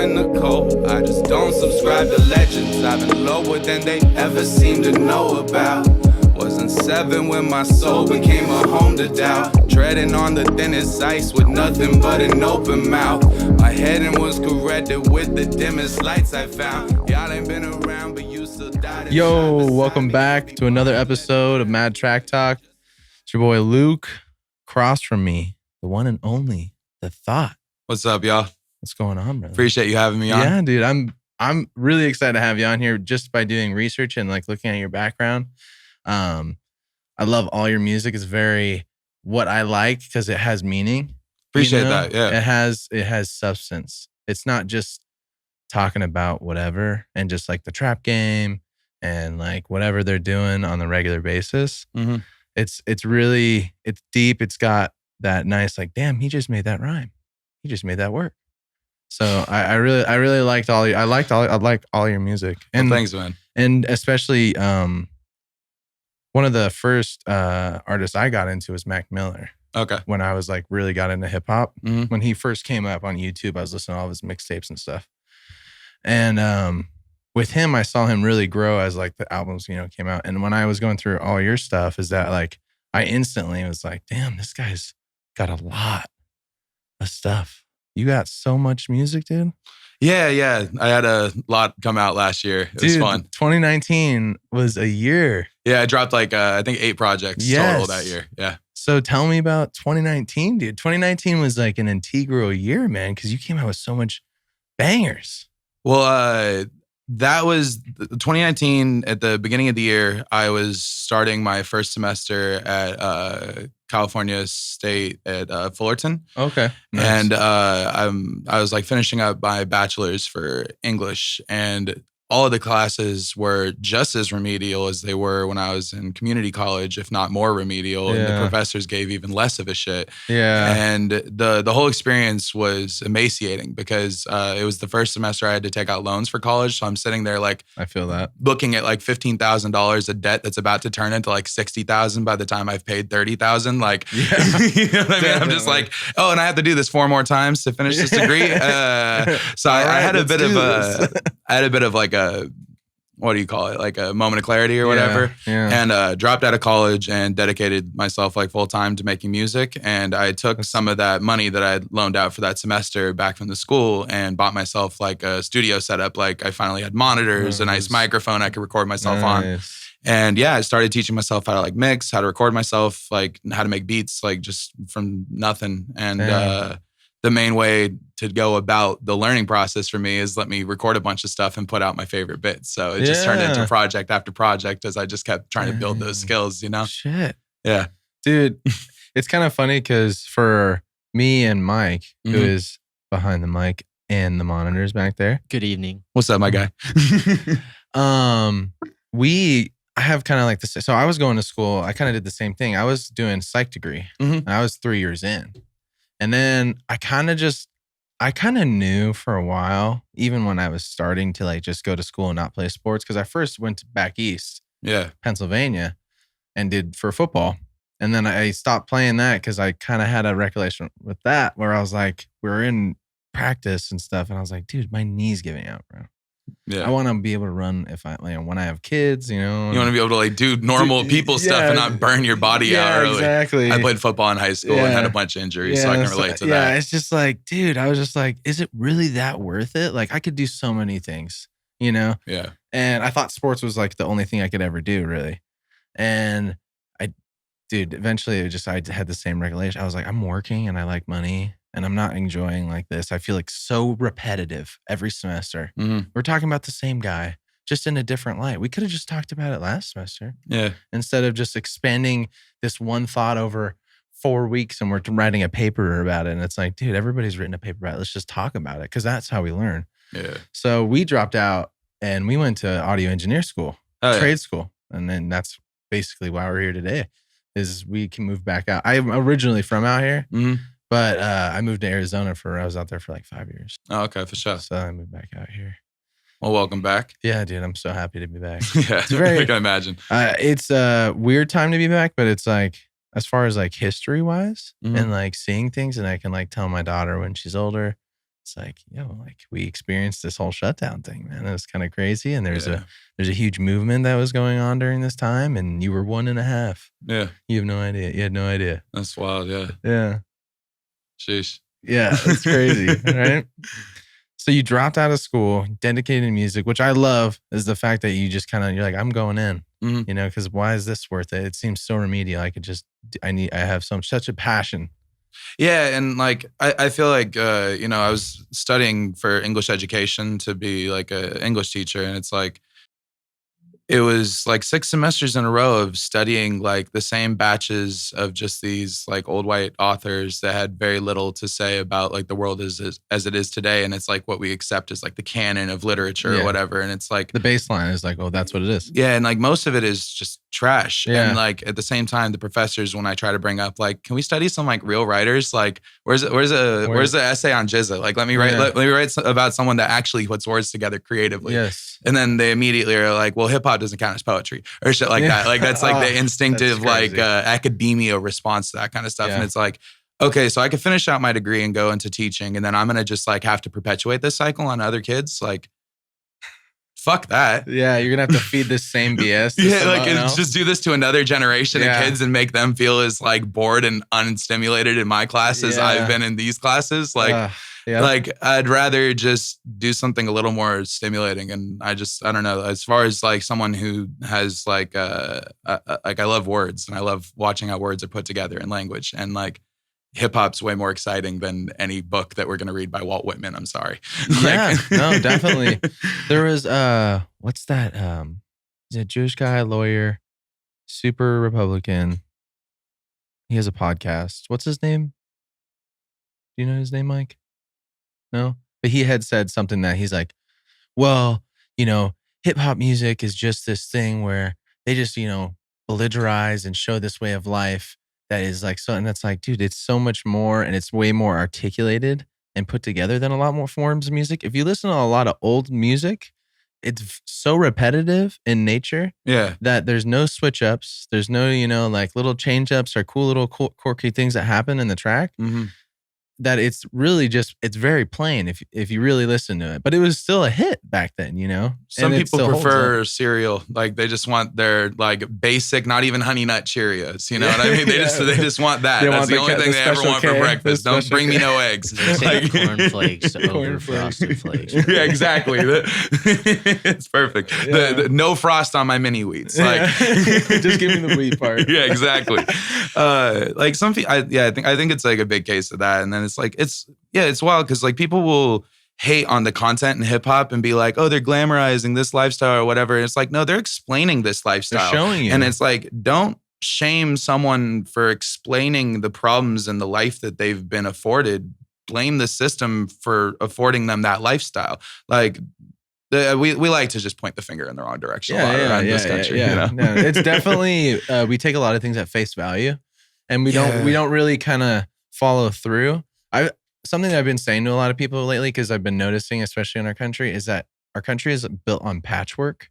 in the cold. I just don't subscribe to legends. I've been lower than they ever seem to know about. Wasn't 7 when my soul became a home to doubt. Treading on the thinnest ice with nothing but an open mouth. My heading was corrected with the dimmest lights I found. Y'all ain't been around, but you still died. Yo, welcome back to another episode of Mad Track Talk. It's your boy Luke. Across from me, the one and only, The Thought. What's up, y'all? What's going on, brother? Appreciate you having me on. Yeah, dude. I'm really excited to have you on here just by doing research and like looking at your background. I love all your music. It's very what I like because it has meaning. Appreciate that. Yeah. It has substance. It's not just talking about whatever and just like the trap game and like whatever they're doing on the regular basis. Mm-hmm. It's deep. It's got that nice like, damn, he just made that rhyme. He just made that work. So I really liked all your, I like all your music. And well, thanks, man. And especially one of the first artists I got into was Mac Miller. Okay. When I was like really got into hip hop. Mm-hmm. When he first came up on YouTube, I was listening to all of his mixtapes and stuff. And with him, I saw him really grow as like the albums, came out. And when I was going through all your stuff, is that like I instantly was like, damn, this guy's got a lot of stuff. You got so much music, dude. Yeah. I had a lot come out last year. It was fun. 2019 was a year. Yeah, I dropped like, I think 8 projects total that year. Yeah. So tell me about 2019, dude. 2019 was like an integral year, man, because you came out with so much bangers. Well, that was 2019 at the beginning of the year. I was starting my first semester at California State at Fullerton. Okay. Nice. And I was like finishing up my bachelor's for English, and all of the classes were just as remedial as they were when I was in community college, if not more remedial. Yeah. And the professors gave even less of a shit. Yeah. And the whole experience was emaciating because it was the first semester I had to take out loans for college. So I'm sitting there like, I feel that, looking at like $15,000 of debt that's about to turn into like $60,000 by the time I've paid $30,000. Like, yeah. You know what I mean? I'm just like, oh, and I have to do this 4 more times to finish this degree. So I had a bit of like what do you call it? Like a moment of clarity or whatever. Yeah. And dropped out of college and dedicated myself like full time to making music. And I took some of that money that I had loaned out for that semester back from the school and bought myself like a studio setup. Like I finally had monitors, a nice microphone I could record myself on. And yeah, I started teaching myself how to like mix, how to record myself, like how to make beats, like just from nothing. And the main way to go about the learning process for me is let me record a bunch of stuff and put out my favorite bits. So it just turned into project after project as I just kept trying to build those skills, Shit. Yeah. Dude, it's kind of funny because for me and Mike, who is behind the mic and the monitors back there. Good evening. What's up, my guy? I have kind of like this. So I was going to school. I kind of did the same thing. I was doing psych degree and I was 3 years in. And then I kind of knew for a while, even when I was starting to like just go to school and not play sports. Cause I first went back east, Pennsylvania, and did for football. And then I stopped playing that because I kind of had a recollection with that where I was like, we were in practice and stuff. And I was like, dude, my knee's giving out, bro. Yeah. I want to be able to run when I have kids, You want to be able to like do normal people stuff and not burn your body out early. Exactly. I played football in high school and had a bunch of injuries, so I can relate to that. Yeah, it's just like, dude, I was just like, is it really that worth it? Like I could do so many things, Yeah. And I thought sports was like the only thing I could ever do, really. And eventually I had the same regulation. I was like, I'm working and I like money. And I'm not enjoying like this. I feel like so repetitive every semester. Mm-hmm. We're talking about the same guy, just in a different light. We could have just talked about it last semester. Yeah. Instead of just expanding this one thought over 4 weeks and we're writing a paper about it. And it's like, dude, everybody's written a paper about it. Let's just talk about it because that's how we learn. Yeah. So we dropped out and we went to audio engineer school, trade school. And then that's basically why we're here today is we can move back out. I'm originally from out here. Mm-hmm. But I moved to Arizona I was out there for like 5 years. Oh, okay, for sure. So I moved back out here. Well, welcome back. Yeah, dude, I'm so happy to be back. Yeah, I can imagine. It's a weird time to be back, but it's like, as far as like history wise and like seeing things, and I can like tell my daughter when she's older, it's like, like we experienced this whole shutdown thing, man. It was kind of crazy. And there's a huge movement that was going on during this time, and you were 1.5. Yeah. You have no idea. You had no idea. That's wild. Yeah. Yeah. Sheesh. Yeah. It's crazy. Right. So you dropped out of school, dedicated to music, which I love, is the fact that you just you're like, I'm going in, because why is this worth it? It seems so remedial. I have such a passion. Yeah. And like, I feel like, I was studying for English education to be like an English teacher. And it's like, it was like 6 semesters in a row of studying like the same batches of just these like old white authors that had very little to say about like the world as it is today. And it's like what we accept as like the canon of literature or whatever. And it's like the baseline is like, oh, that's what it is. Yeah. And like most of it is just trash. Yeah. And like at the same time, the professors, when I try to bring up like, can we study some like real writers? Like where's the essay on Jizza? Like let me write about someone that actually puts words together creatively. Yes. And then they immediately are like, well, hip hop doesn't count as poetry or shit like that. Like that's like the instinctive like academia response to that kind of stuff. And it's like, okay, so I could finish out my degree and go into teaching, and then I'm gonna just like have to perpetuate this cycle on other kids. Like, fuck that. Yeah, you're gonna have to feed this same BS. Just do this to another generation of kids and make them feel as like bored and unstimulated in my class as I've been in these classes. Like. Like I'd rather just do something a little more stimulating. And I don't know, as far as like someone who has like I love words and I love watching how words are put together in language, and like hip hop's way more exciting than any book that we're going to read by Walt Whitman. I'm sorry. Yeah, no, definitely. There was what's that? He's a Jewish guy, lawyer, super Republican. He has a podcast. What's his name? Do you know his name, Mike? No, but he had said something that he's like, well, hip hop music is just this thing where they just, belligerize and show this way of life that is like so. And that's like, dude, it's so much more, and it's way more articulated and put together than a lot more forms of music. If you listen to a lot of old music, it's so repetitive in nature that there's no switch ups. There's no, like little change ups or cool little quirky things that happen in the track. Mm-hmm. That it's really it's very plain if you really listen to it. But it was still a hit back then, Some people prefer cereal. Like they just want their like basic, not even Honey Nut Cheerios. You know what I mean? They just want that. That's the only thing they ever want for breakfast. Don't bring me no eggs. Like cornflakes over frosted flakes. Yeah, exactly. It's perfect. Yeah. The no frost on my mini wheats. Like just give me the wheat part. Yeah, exactly. Like some people, I think it's like a big case of that. And then it's like, it's wild because like people will hate on the content in hip hop and be like, oh, they're glamorizing this lifestyle or whatever. And it's like, no, they're explaining this lifestyle. They're showing you. And it's like, don't shame someone for explaining the problems in the life that they've been afforded. Blame the system for affording them that lifestyle. Like, we like to just point the finger in the wrong direction a lot around this country. Yeah. No, it's definitely, we take a lot of things at face value, and we don't really kind of follow through. Something that I've been saying to a lot of people lately, because I've been noticing, especially in our country, is that our country is built on patchwork.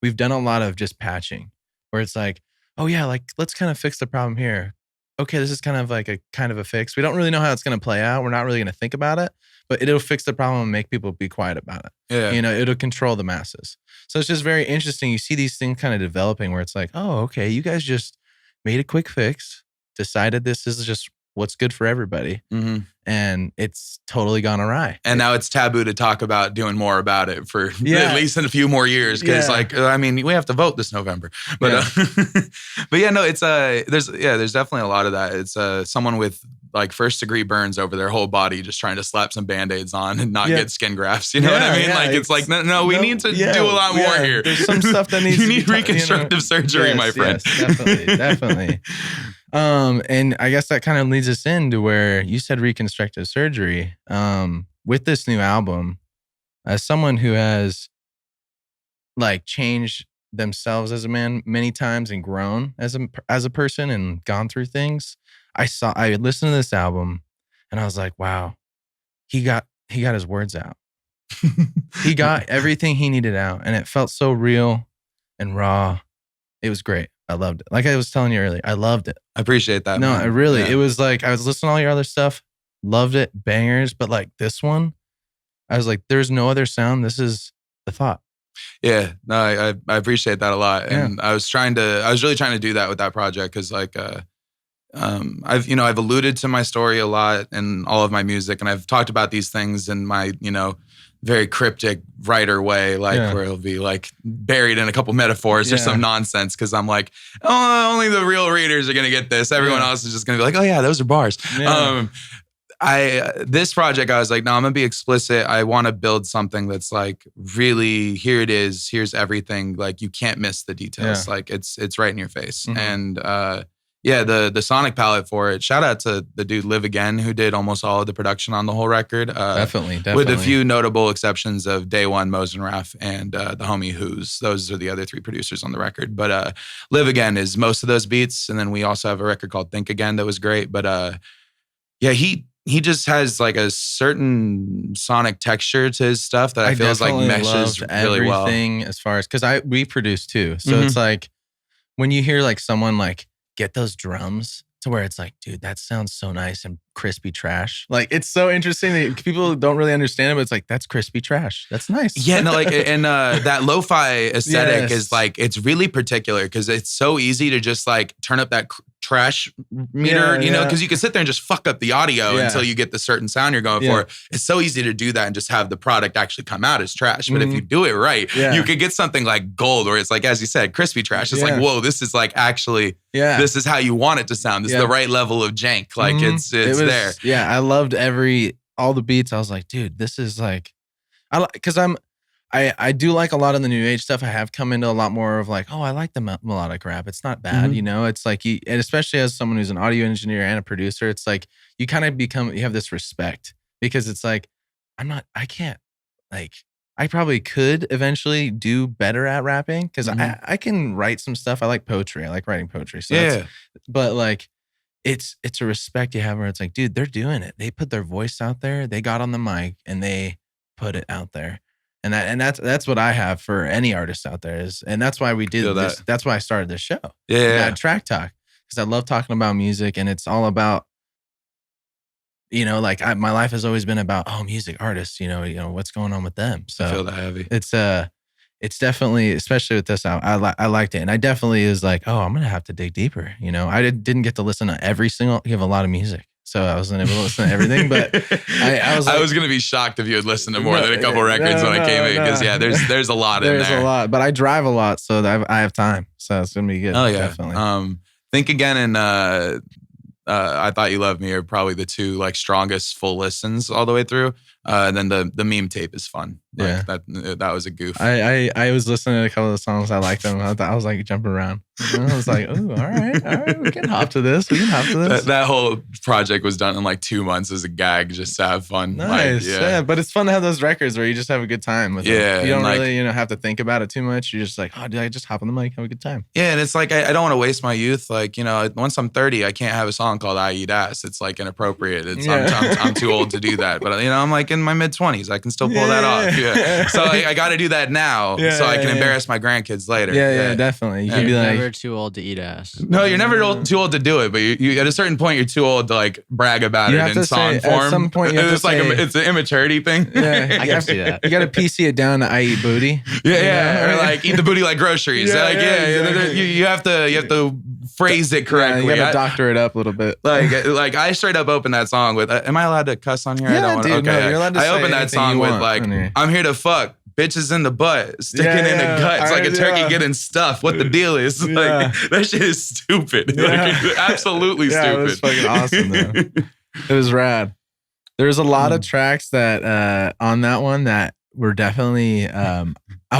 We've done a lot of just patching, where it's like, oh yeah, like let's kind of fix the problem here. Okay, this is kind of a fix. We don't really know how it's going to play out. We're not really going to think about it, but it'll fix the problem and make people be quiet about it. Yeah. It'll control the masses. So it's just very interesting. You see these things kind of developing where it's like, oh, okay, you guys just made a quick fix, decided this is just what's good for everybody. Mm-hmm. And it's totally gone awry. And now it's taboo to talk about doing more about it for at least in a few more years. Because we have to vote this November. But but yeah, no, it's there's definitely a lot of that. It's someone with like first degree burns over their whole body just trying to slap some Band-Aids on and not get skin grafts. You know what I mean? Like it's like, no, we need to do a lot more here. There's some stuff that needs you need reconstructive surgery, my friend. Yes, definitely. And I guess that kind of leads us into where you said reconstructive surgery. With this new album, as someone who has like changed themselves as a man many times and grown as a person and gone through things, I listened to this album and I was like, wow, he got his words out. He got everything he needed out, and it felt so real and raw. It was great. I loved it. Like I was telling you earlier, I loved it. I appreciate that. No, it was like, I was listening to all your other stuff, loved it, bangers, but like this one, I was like, there's no other sound. This is the thought. Yeah, no, I appreciate that a lot, and I was really trying to do that with that project because like I've alluded to my story a lot in all of my music, and I've talked about these things in my very cryptic writer way, like where it'll be like buried in a couple metaphors or some nonsense because I'm like, oh, only the real readers are gonna get this. Everyone else is just gonna be like, oh yeah, those are bars. Yeah. This project, I was like, no, I'm gonna be explicit. I want to build something that's like really, here it is, here's everything. Like you can't miss the details. Like it's right in your face. And the sonic palette for it. Shout out to the dude Live Again who did almost all of the production on the whole record. Definitely. With a few notable exceptions of Day One, Mose and Raph, and the homie Who's. Those are the other 3 producers on the record. But Live Again is most of those beats, and then we also have a record called Think Again that was great. But he just has like a certain sonic texture to his stuff that I feel like meshes really well. Everything as far as because we produce too, so it's like when you hear like someone like get those drums to where it's like, dude, that sounds so nice and crispy trash. Like it's so interesting that people don't really understand it, but it's like that's crispy trash. That's nice. Yeah, no, like and that lo-fi aesthetic is like it's really particular because it's so easy to just like turn up that trash meter, because you can sit there and just fuck up the audio until you get the certain sound you're going for. It's so easy to do that and just have the product actually come out as trash. But if you do it right, you could get something like gold, where it's like, as you said, crispy trash. It's like, whoa, this is like actually, this is how you want it to sound. This is the right level of jank. Like it's there. Yeah, I loved all the beats. I was like, dude, this is like, because I do like a lot of the new age stuff. I have come into a lot more of like, oh, I like the melodic rap. It's not bad, It's like, and especially as someone who's an audio engineer and a producer, it's like you kind of you have this respect because it's like, I can't, like, I probably could eventually do better at rapping because I can write some stuff. I like poetry. I like writing poetry. So but like, it's a respect you have where it's like, dude, they're doing it. They put their voice out there. They got on the mic and they put it out there. And that's what I have for any artist out there and that's why we did this. That's why I started this show. Track Talk, because I love talking about music and it's all about, like my life has always been about music artists. What's going on with them. So I feel that heavy. It's definitely, especially with this album, I liked it, and I definitely is like, I'm gonna have to dig deeper. I didn't get to listen to every single. You have a lot of music. So I wasn't able to listen to everything, but I was like, I was going to be shocked if you had listened to more than a couple records when I came in. Because there's a lot in there. There's a lot, but I drive a lot, so I have time. So it's going to be good. Oh yeah. Definitely. Think Again and I Thought You Loved Me are probably the 2 like strongest full listens all the way through. And then the meme tape is fun. Like, that was a goof. I was listening to a couple of the songs. I liked them. I was like jumping around. I was like, oh, all right, we can hop to this. That whole project was done in like 2 months as a gag, just to have fun. Nice, like, but it's fun to have those records where you just have a good time with them. You don't like, really, have to think about it too much. You're just like, oh, did I just hop on the mic, have a good time? Yeah, and it's like I don't want to waste my youth. Like, once I'm 30, I can't have a song called "I Eat Ass." It's like inappropriate. I'm too old to do that. But I'm like in my mid 20s, I can still pull that off. Yeah, so I got to do that now, so I can embarrass my grandkids later. Yeah, definitely. You can be like, never too old to eat ass. No, you're never too old to do it, but you at a certain point you're too old to like brag about it in song form. At some point, it's like it's an immaturity thing. Yeah, I can see that. You got to PC it down to "I eat booty." Or like eat the booty like groceries. Exactly. You have to phrase it correctly. You got to doctor it up a little bit. Like I straight up opened that song with. Am I allowed to cuss on here? Yeah, I don't want to. Okay, no, you're allowed to I say opened that song with like, "I'm here to fuck." Bitches in the butt, sticking in the guts like a turkey getting stuffed. What the deal is? Like that shit is stupid. Like, absolutely stupid. It was fucking awesome though. It was rad. There's a lot of tracks that on that one that were definitely. I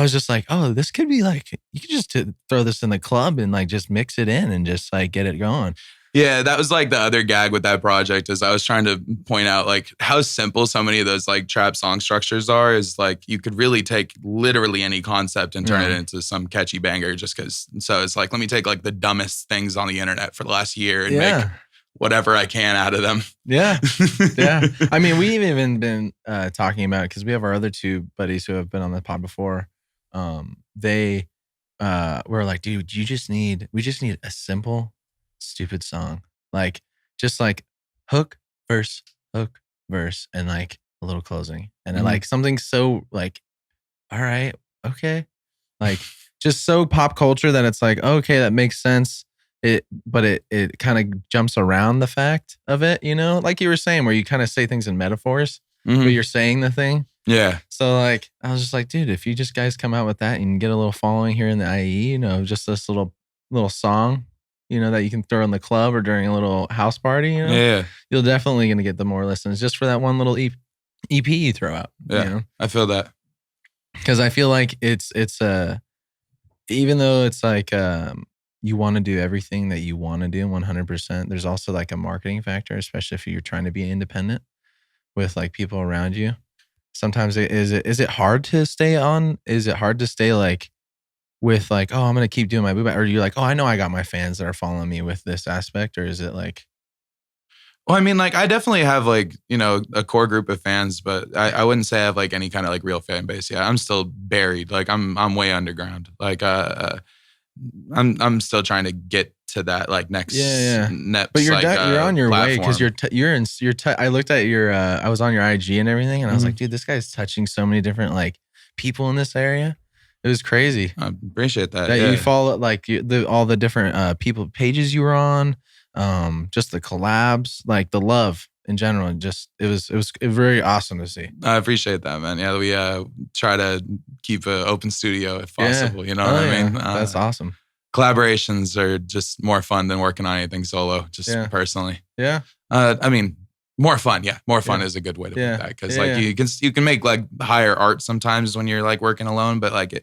was just like, oh, this could be like you could just throw this in the club and like just mix it in and just like get it going. Yeah, that was like the other gag with that project is I was trying to point out like how simple so many of those like trap song structures are is like you could really take literally any concept and turn it into some catchy banger just because. So it's like, let me take like the dumbest things on the internet for the last year and make whatever I can out of them. Yeah. I mean, we've even been talking about it because we have our other 2 buddies who have been on the pod before. They were like, dude, we just need a simple stupid song, like just like hook verse, and like a little closing. And I like something so like, all right, okay. Like just so pop culture that it's like, okay, that makes sense. But it kind of jumps around the fact of it, you know, like you were saying, where you kind of say things in metaphors, but you're saying the thing. Yeah. So like, I was just like, dude, if you just guys come out with that and get a little following here in the IE, you know, just this little song, you know, that you can throw in the club or during a little house party, you know, Yeah. you're definitely going to get the more listens just for that one little EP you throw out. Yeah. You know? I feel that. Because I feel like it's even though it's like you want to do everything that you want to do 100%, there's also like a marketing factor, especially if you're trying to be independent with like people around you. Sometimes is it hard to stay on? Is it hard to stay like with like, oh, I'm gonna keep doing my boo-bop, or you're like, oh, I know I got my fans that are following me with this aspect, or is it like? Well, I mean, like, I definitely have like, you know, a core group of fans, but I wouldn't say I have like any kind of like real fan base. Yeah, I'm still buried. Like, I'm way underground. Like, I'm still trying to get to that like next. Next, but you're like, you're on your way because platform. you're I looked at your I was on your IG and everything, and I was like, dude, this guy's touching so many different like people in this area. It was crazy. I appreciate that. That Yeah. you follow like all the different people pages you were on, just the collabs, like the love in general, and just it was very awesome to see. I appreciate that, man. Yeah, we try to keep an open studio if possible. You know what I mean? That's awesome. Collaborations are just more fun than working on anything solo, just personally. Yeah. I mean, more fun. Yeah. More fun is a good way to put that. Because like you can make like higher art sometimes when you're like working alone, but like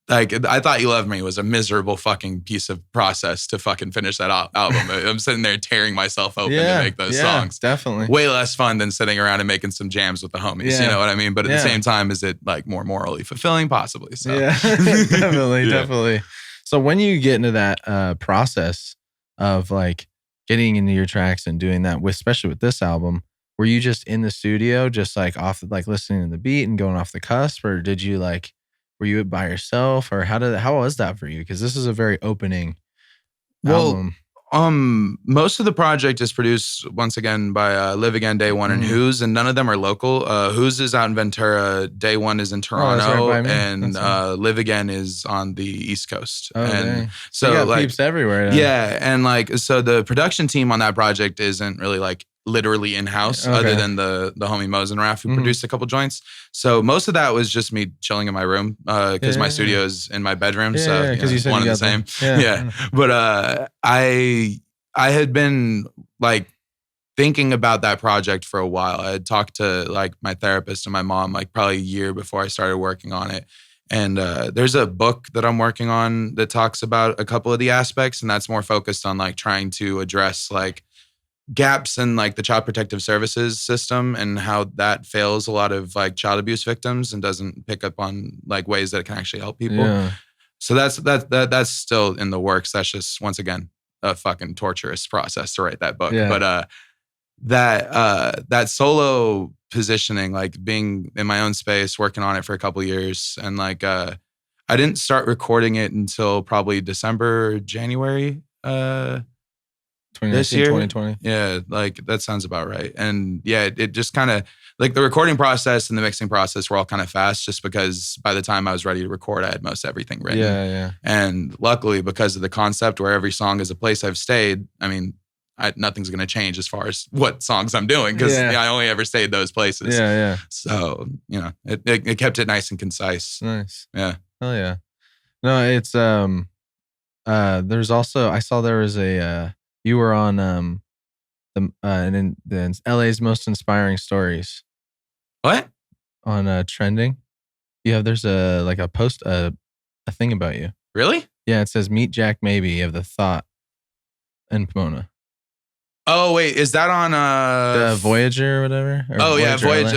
I Thought You Loved Me was a miserable fucking piece of process to fucking finish that album. I'm sitting there tearing myself open to make those songs. Definitely. Way less fun than sitting around and making some jams with the homies. You know what I mean? But at the same time, is it like more morally fulfilling? Possibly. So. Yeah, definitely. So when you get into that process of like getting into your tracks and doing that, especially with this album, were you just in the studio, just like off, like listening to the beat and going off the cusp, or did you like, were you by yourself, or how was that for you? Because this is a very opening album. Most of the project is produced once again by Live Again, Day One, and Who's, and none of them are local. Who's is out in Ventura, Day One is in Toronto, and Live Again is on the East Coast. And so you got like peeps everywhere. Now. Yeah, and like so the production team on that project isn't really like literally in-house other than the homie Mose and Raph who produced a couple joints. So most of that was just me chilling in my room because my studio is in my bedroom. So because you said one and the same. But I had been like thinking about that project for a while. I had talked to like my therapist and my mom like probably a year before I started working on it. And there's a book that I'm working on that talks about a couple of the aspects, and that's more focused on like trying to address like gaps in like the child protective services system and how that fails a lot of like child abuse victims and doesn't pick up on like ways that it can actually help people. So that's still in the works. That's just once again a fucking torturous process to write that book. But that solo positioning, like being in my own space, working on it for a couple of years, and like I didn't start recording it until probably December, January. This year, 2020. Yeah, like that sounds about right. And yeah, it just kind of like the recording process and the mixing process were all kind of fast just because by the time I was ready to record, I had most everything written. Yeah. And luckily, because of the concept where every song is a place I've stayed, I mean, nothing's going to change as far as what songs I'm doing because I only ever stayed those places. Yeah. So, you know, it kept it nice and concise. Nice. Yeah. Hell yeah. No, it's, there's also, I saw there was you were on the LA's Most Inspiring Stories. What? On trending. There's a post, a thing about you. Really? Yeah, it says meet Jack Maybe. You have the thought in Pomona. Oh wait, is that on the Voyager or whatever?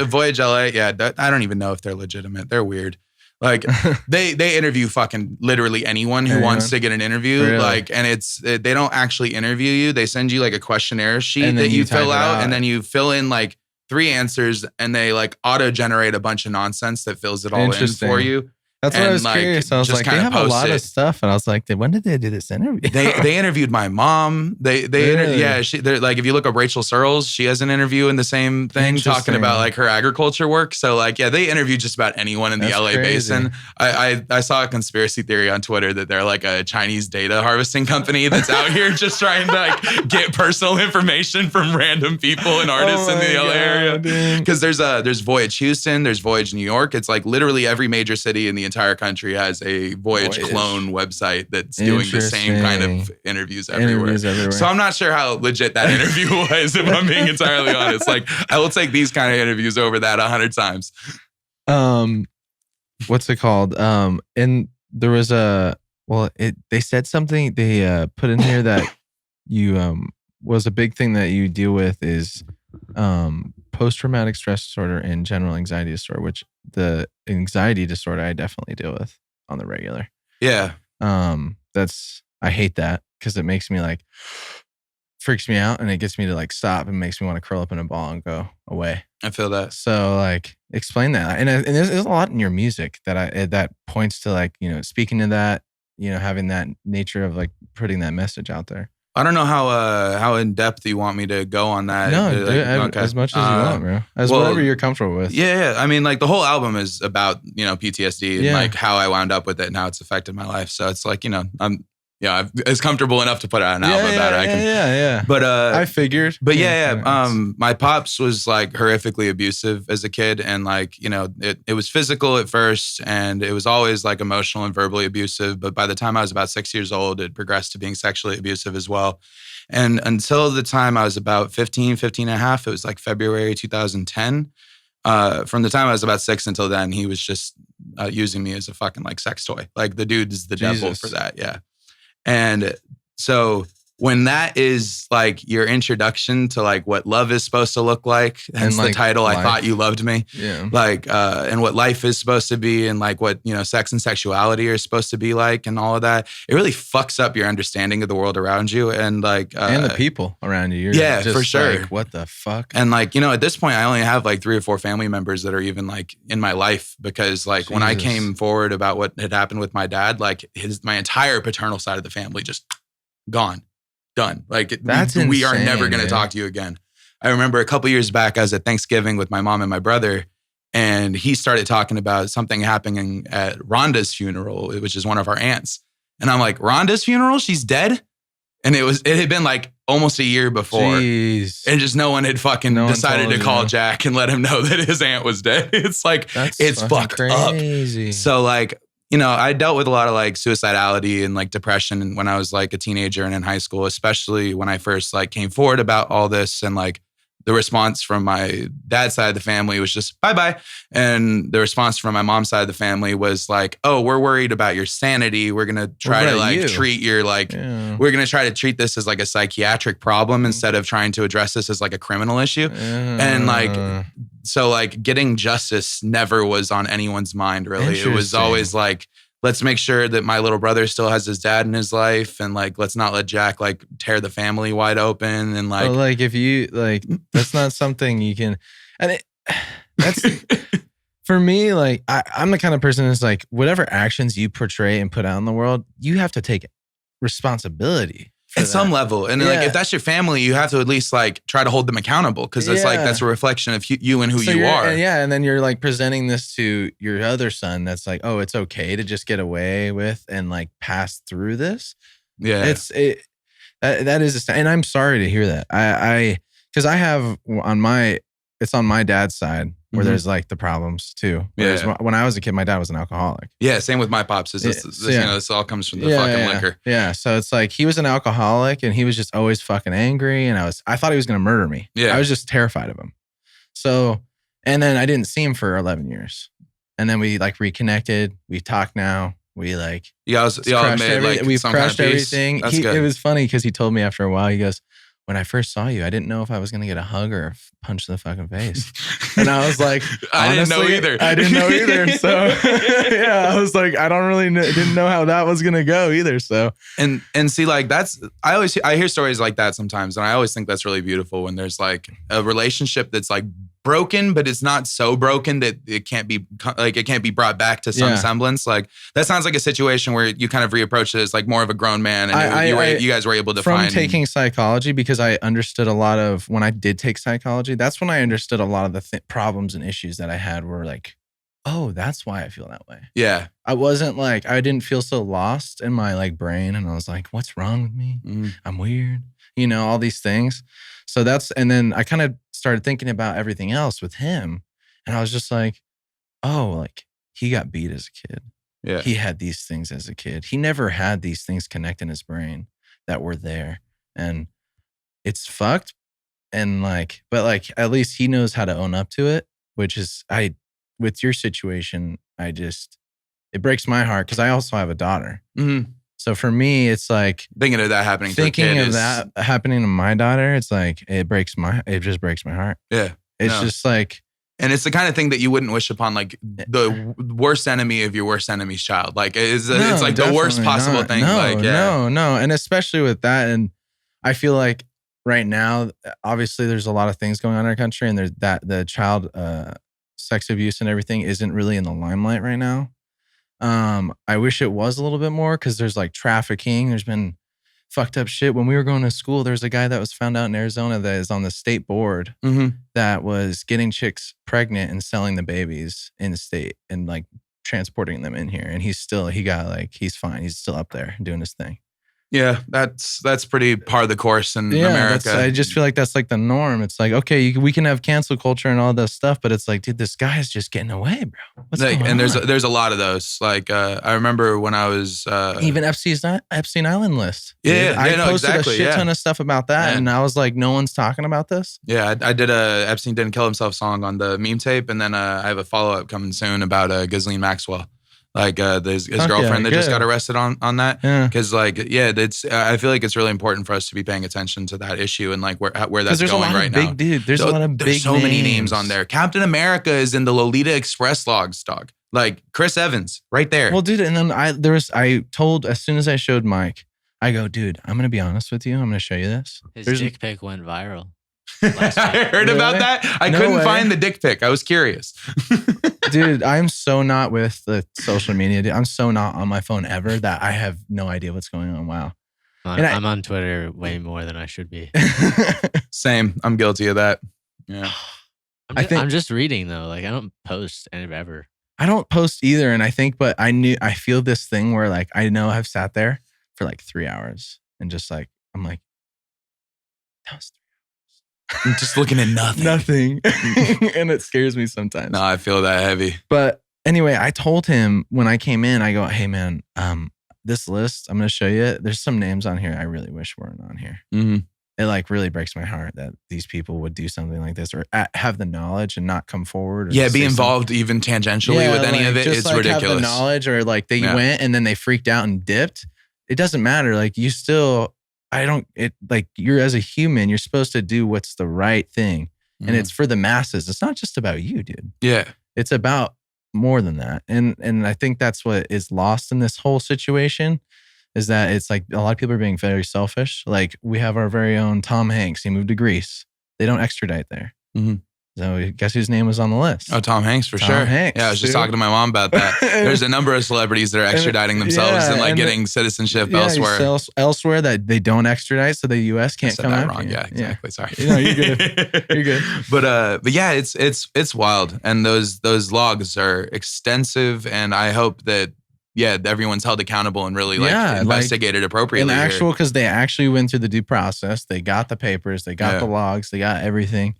Voyage LA. Yeah, I don't even know if they're legitimate. They're weird. Like they interview fucking literally anyone who wants to get an interview. Really? Like, and they don't actually interview you. They send you like a questionnaire sheet that you fill out, and then you fill in like 3 answers, and they like auto generate a bunch of nonsense that fills it all in for you. That's what I was curious. I was like, they have a lot of stuff, and I was like, when did they do this interview? They interviewed my mom. Really? They're like, if you look up Rachel Searles, she has an interview in the same thing talking about like her agriculture work. So like, yeah, they interviewed just about anyone in the LA basin. I saw a conspiracy theory on Twitter that they're like a Chinese data harvesting company that's out here just trying to like get personal information from random people and artists in the LA area. Because there's Voyage Houston, there's Voyage New York. It's like literally every major city in the entire country has a Voyage clone website that's doing the same kind of interviews everywhere. So I'm not sure how legit that interview was, if I'm being entirely honest. Like, I will take these kind of interviews over that 100 times. What's it called? And there was they said something, they put in here that you was a big thing that you deal with is post-traumatic stress disorder and general anxiety disorder, which the anxiety disorder I definitely deal with on the regular. Yeah. I hate that because it makes me like, freaks me out, and it gets me to like stop and makes me want to curl up in a ball and go away. I feel that. So like, explain that. And there's a lot in your music that points to like, you know, speaking to that, you know, having that nature of like putting that message out there. I don't know how in depth you want me to go on that. No, okay. As much as you want, bro. Whatever you're comfortable with. Yeah. I mean, like the whole album is about, you know, PTSD and like how I wound up with it and how it's affected my life. So it's like, you know, I'm comfortable enough to put out an album about it. Yeah. But I figured. But my pops was like horrifically abusive as a kid, and like, you know, it was physical at first, and it was always like emotional and verbally abusive. But by the time I was about 6 years old, it progressed to being sexually abusive as well. And until the time I was about 15 and a half, it was like February 2010. From the time I was about 6 until then, he was just using me as a fucking like sex toy. Like the dude is the devil for that. Yeah. And so when that is like your introduction to like what love is supposed to look like, hence the title, I Thought You Loved Me. Yeah. Like, and what life is supposed to be, and like what, you know, sex and sexuality are supposed to be like, and all of that, it really fucks up your understanding of the world around you. And like, and the people around you. You're just for sure. Like, what the fuck? And like, you know, at this point, I only have like 3 or 4 family members that are even like in my life, because like when I came forward about what had happened with my dad, like my entire paternal side of the family just gone. Done. Like, we are never going to talk to you again. I remember a couple years back, I was at Thanksgiving with my mom and my brother, and he started talking about something happening at Rhonda's funeral, which is one of our aunts. And I'm like, Rhonda's funeral? She's dead? And it had been like almost a year before. Jeez. And just no one had fucking decided to call Jack and let him know that his aunt was dead. It's like, it's fucked crazy. Up. So like, you know, I dealt with a lot of like suicidality and like depression when I was like a teenager and in high school, especially when I first like came forward about all this. And like the response from my dad's side of the family was just bye-bye. And the response from my mom's side of the family was like, oh, we're worried about your sanity. We're going to try to like treat your like, we're going to try to treat this as like a psychiatric problem instead of trying to address this as like a criminal issue. And like, so like getting justice never was on anyone's mind, really. It was always like, let's make sure that my little brother still has his dad in his life, and like, let's not let Jack like tear the family wide open. And like, well, like if you like, that's not something you can, and that's for me. Like I'm the kind of person that's like, whatever actions you portray and put out in the world, you have to take responsibility. At some level. And like, if that's your family, you have to at least like try to hold them accountable, because it's like, that's a reflection of you and who you are. And then you're like presenting this to your other son that's like, oh, it's okay to just get away with and like pass through this. Yeah. That is, and I'm sorry to hear that. Because I have it's on my dad's side where there's like the problems too. Whereas when I was a kid, my dad was an alcoholic. Yeah, same with my pops. You know, this all comes from the fucking liquor. Yeah, so it's like he was an alcoholic and he was just always fucking angry, and I thought he was gonna murder me. Yeah, I was just terrified of him. So, and then I didn't see him for 11 years, and then we like reconnected. We talk now. We like y'all made like we've some crushed kind of peace. Everything. It was funny because he told me after a while. He goes, when I first saw you, I didn't know if I was going to get a hug or a punch to the fucking face. And I was like, I didn't know either. So yeah, I was like, I don't really didn't know how that was going to go either. So, and see, like I hear stories like that sometimes. And I always think that's really beautiful when there's like a relationship that's like broken, but it's not so broken that it can't be brought back to some semblance. Like that sounds like a situation where you kind of reapproach it as like more of a grown man, and you guys were able to from taking psychology, because I understood a lot of when I did take psychology. That's when I understood a lot of the problems and issues that I had were like, oh, that's why I feel that way. Yeah, I wasn't like I didn't feel so lost in my like brain, and I was like, what's wrong with me? I'm weird, all these things. So and then I kind of started thinking about everything else with him. And I was just like, oh, like he got beat as a kid. Yeah. He had these things as a kid. He never had these things connect in his brain that were there. And it's fucked. And like, but like, at least he knows how to own up to it, which is with your situation, it breaks my heart because I also have a daughter. Mm-hmm. So for me, it's like thinking of that happening. That happening to my daughter, it's like it just breaks my heart. Yeah, it's just like, and it's the kind of thing that you wouldn't wish upon like the worst enemy of your worst enemy's child. Like it's like the worst possible thing. No, and especially with that, and I feel like right now, obviously, there's a lot of things going on in our country, and there's the child sex abuse and everything isn't really in the limelight right now. I wish it was a little bit more because there's like trafficking. There's been fucked up shit. When we were going to school, there's a guy that was found out in Arizona that is on the state board that was getting chicks pregnant and selling the babies in the state and like transporting them in here. And he's fine. He's still up there doing his thing. Yeah, that's pretty par of the course in America. I just feel like that's like the norm. It's like, okay, we can have cancel culture and all this stuff, but it's like, dude, this guy is just getting away, bro. What's going on? There's a lot of those. Like I remember when I was even Epstein Island list. I posted exactly, a shit ton of stuff about that, and I was like, no one's talking about this. Yeah, I did a Epstein Didn't Kill Himself song on the meme tape, and then I have a follow up coming soon about Ghislaine Maxwell. Like his girlfriend that just got arrested on that. Because I feel like it's really important for us to be paying attention to that issue and like where that's going right now. There's a lot of big There's so many names on there. Captain America is in the Lolita Express logs, dog. Like Chris Evans, right there. Well, dude, and then I told as soon as I showed Mike, I go, dude, I'm gonna be honest with you. I'm gonna show you this. His dick pic went viral. I heard about that. I couldn't find the dick pic. I was curious. Dude, I'm so not with the social media. Dude. I'm so not on my phone ever that I have no idea what's going on. Wow. I'm on Twitter way more than I should be. Same. I'm guilty of that. Yeah. I'm just reading though. Like I don't post ever. I don't post either. And I feel this thing where like, I know I've sat there for like 3 hours and just like, I'm like, that was 3 hours. I'm just looking at nothing. And it scares me sometimes. No, I feel that heavy. But anyway, I told him when I came in, I go, hey man, this list, I'm going to show you. There's some names on here I really wish weren't on here. Mm-hmm. It like really breaks my heart that these people would do something like this or have the knowledge and not come forward. Or be involved even tangentially with any of it. It's like ridiculous. Have the knowledge or like they went and then they freaked out and dipped. It doesn't matter. Like you still... you're as a human, you're supposed to do what's the right thing. And it's for the masses. It's not just about you, dude. Yeah. It's about more than that. And I think that's what is lost in this whole situation is that it's like a lot of people are being very selfish. Like we have our very own Tom Hanks. He moved to Greece. They don't extradite there. Mm-hmm. So guess whose name was on the list? Oh, Tom Hanks for sure. Hanks, yeah, I was just talking to my mom about that. There's a number of celebrities that are extraditing themselves and getting citizenship elsewhere. Elsewhere that they don't extradite, so the U.S. can't come out. Wrong. Yeah, exactly. Sorry. No, you're good. You're good. But yeah, it's wild, and those logs are extensive, and I hope that everyone's held accountable and really investigated appropriately. And because they actually went through the due process, they got the papers, they got the logs, they got everything.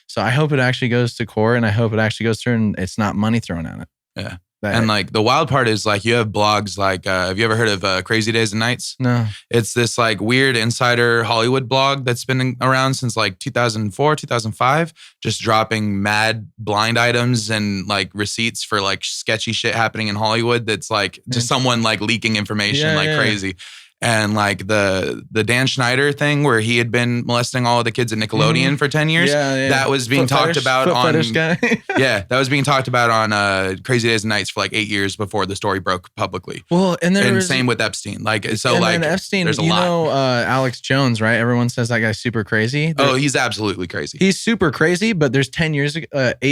So I hope it actually goes to court and I hope it actually goes through and it's not money thrown at it. Yeah. And like the wild part is like you have blogs like, have you ever heard of Crazy Days and Nights? No. It's this like weird insider Hollywood blog that's been around since like 2004, 2005, just dropping mad blind items and like receipts for like sketchy shit happening in Hollywood. That's like just someone like leaking information crazy. and like the Dan Schneider thing where he had been molesting all of the kids at Nickelodeon for 10 years. Yeah. That was being talked about on guy. yeah, that was being talked about on Crazy Days and Nights for like 8 years before the story broke publicly. Well, and same with Epstein. Like so, and like then Epstein, there's a you lot. know, Alex Jones, right? Everyone says that guy's super crazy. Oh, he's absolutely crazy. He's super crazy, but there's 8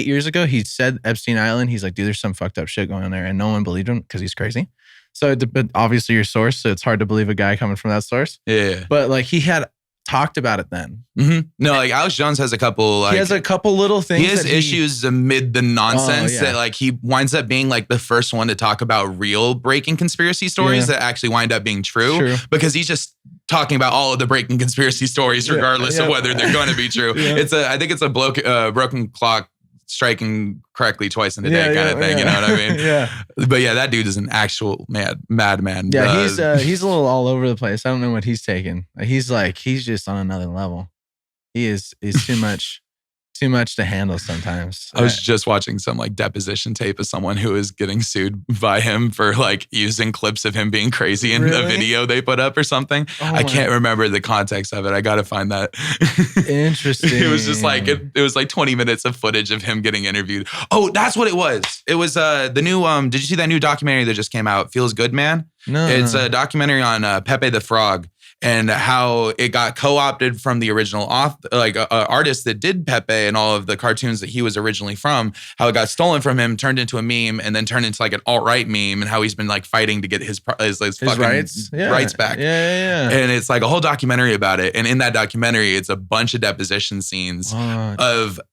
years ago, he said Epstein Island. He's like, dude, there's some fucked up shit going on there, and no one believed him because he's crazy. So, but obviously your source, so it's hard to believe a guy coming from that source. Yeah. But like he had talked about it then. Mm-hmm. No, like Alex Jones has a couple. Like, he has a couple little things. He has issues amid the nonsense that like he winds up being like the first one to talk about real breaking conspiracy stories that actually wind up being true. Because he's just talking about all of the breaking conspiracy stories, regardless of whether they're going to be true. I think it's a broken clock striking correctly twice in a day kind of thing. You know what I mean? But yeah, that dude is an actual madman. Yeah, he's a little all over the place. I don't know what he's taking. He's just on another level. He's too much to handle sometimes. I was just watching some like deposition tape of someone who is getting sued by him for like using clips of him being crazy in the video they put up or something. I can't remember the context of it. I got to find that. Interesting. It was just like, it was like 20 minutes of footage of him getting interviewed. Oh, that's what it was. It was the new, did you see that new documentary that just came out? Feels Good, Man? No. It's a documentary on Pepe the Frog. And how it got co-opted from the original artist that did Pepe and all of the cartoons that he was originally from, how it got stolen from him, turned into a meme, and then turned into like an alt-right meme, and how he's been like fighting to get his fucking rights back. Yeah. And it's like a whole documentary about it. And in that documentary, it's a bunch of deposition scenes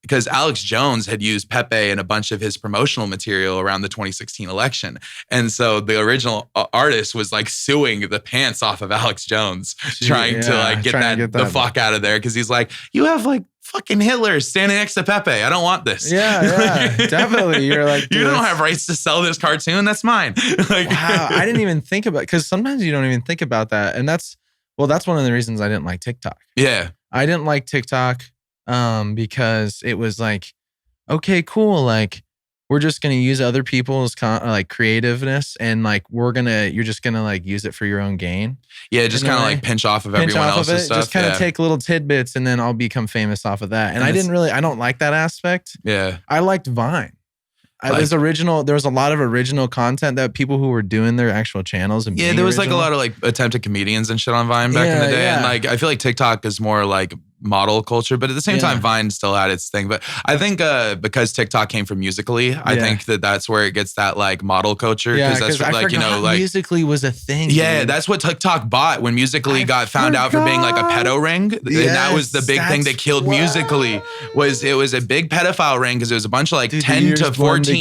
because Alex Jones had used Pepe in a bunch of his promotional material around the 2016 election. And so the original artist was like suing the pants off of Alex Jones. Trying to get the fuck out of there because he's like, you have like fucking Hitler standing next to Pepe. I don't want this. Yeah, definitely. You're like, you don't have rights to sell this cartoon. That's mine. Wow, I didn't even think about because sometimes you don't even think about that, and that's one of the reasons I didn't like TikTok. Yeah, I didn't like TikTok because it was like, okay, cool, like. We're just going to use other people's like creativeness and like you're just going to like use it for your own gain. Yeah, just kind of like pinch off of everyone else's stuff. Just kind of take little tidbits and then I'll become famous off of that. And I don't like that aspect. Yeah. I liked Vine. There was a lot of original content that people who were doing their actual channels. And there was like a lot of like attempted comedians and shit on Vine back in the day. And like, I feel like TikTok is more like model culture, but at the same time, Vine still had its thing. But I think because TikTok came from Musical.ly, I think that's where it gets that like model culture. Yeah, because that's like, Musical.ly was a thing. Yeah, dude. That's what TikTok bought when Musical.ly got found out for being like a pedo ring. And that was the big thing that killed Musical.ly. It was a big pedophile ring because it was a bunch of like 10 to 14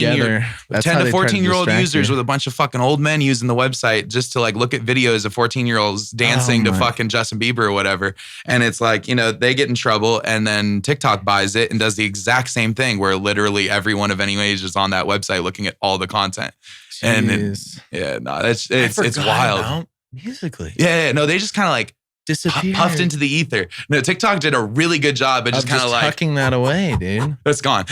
year old users with a bunch of fucking old men using the website just to like look at videos of 14-year-olds dancing to fucking Justin Bieber or whatever. And it's like, they get in trouble and then TikTok buys it and does the exact same thing where literally everyone of any age is on that website looking at all the content. Jeez. And it's wild. Musical.ly. Yeah, no, they just kind of like disappeared, puffed into the ether. No, TikTok did a really good job of just kind of like tucking that away, dude. That's gone.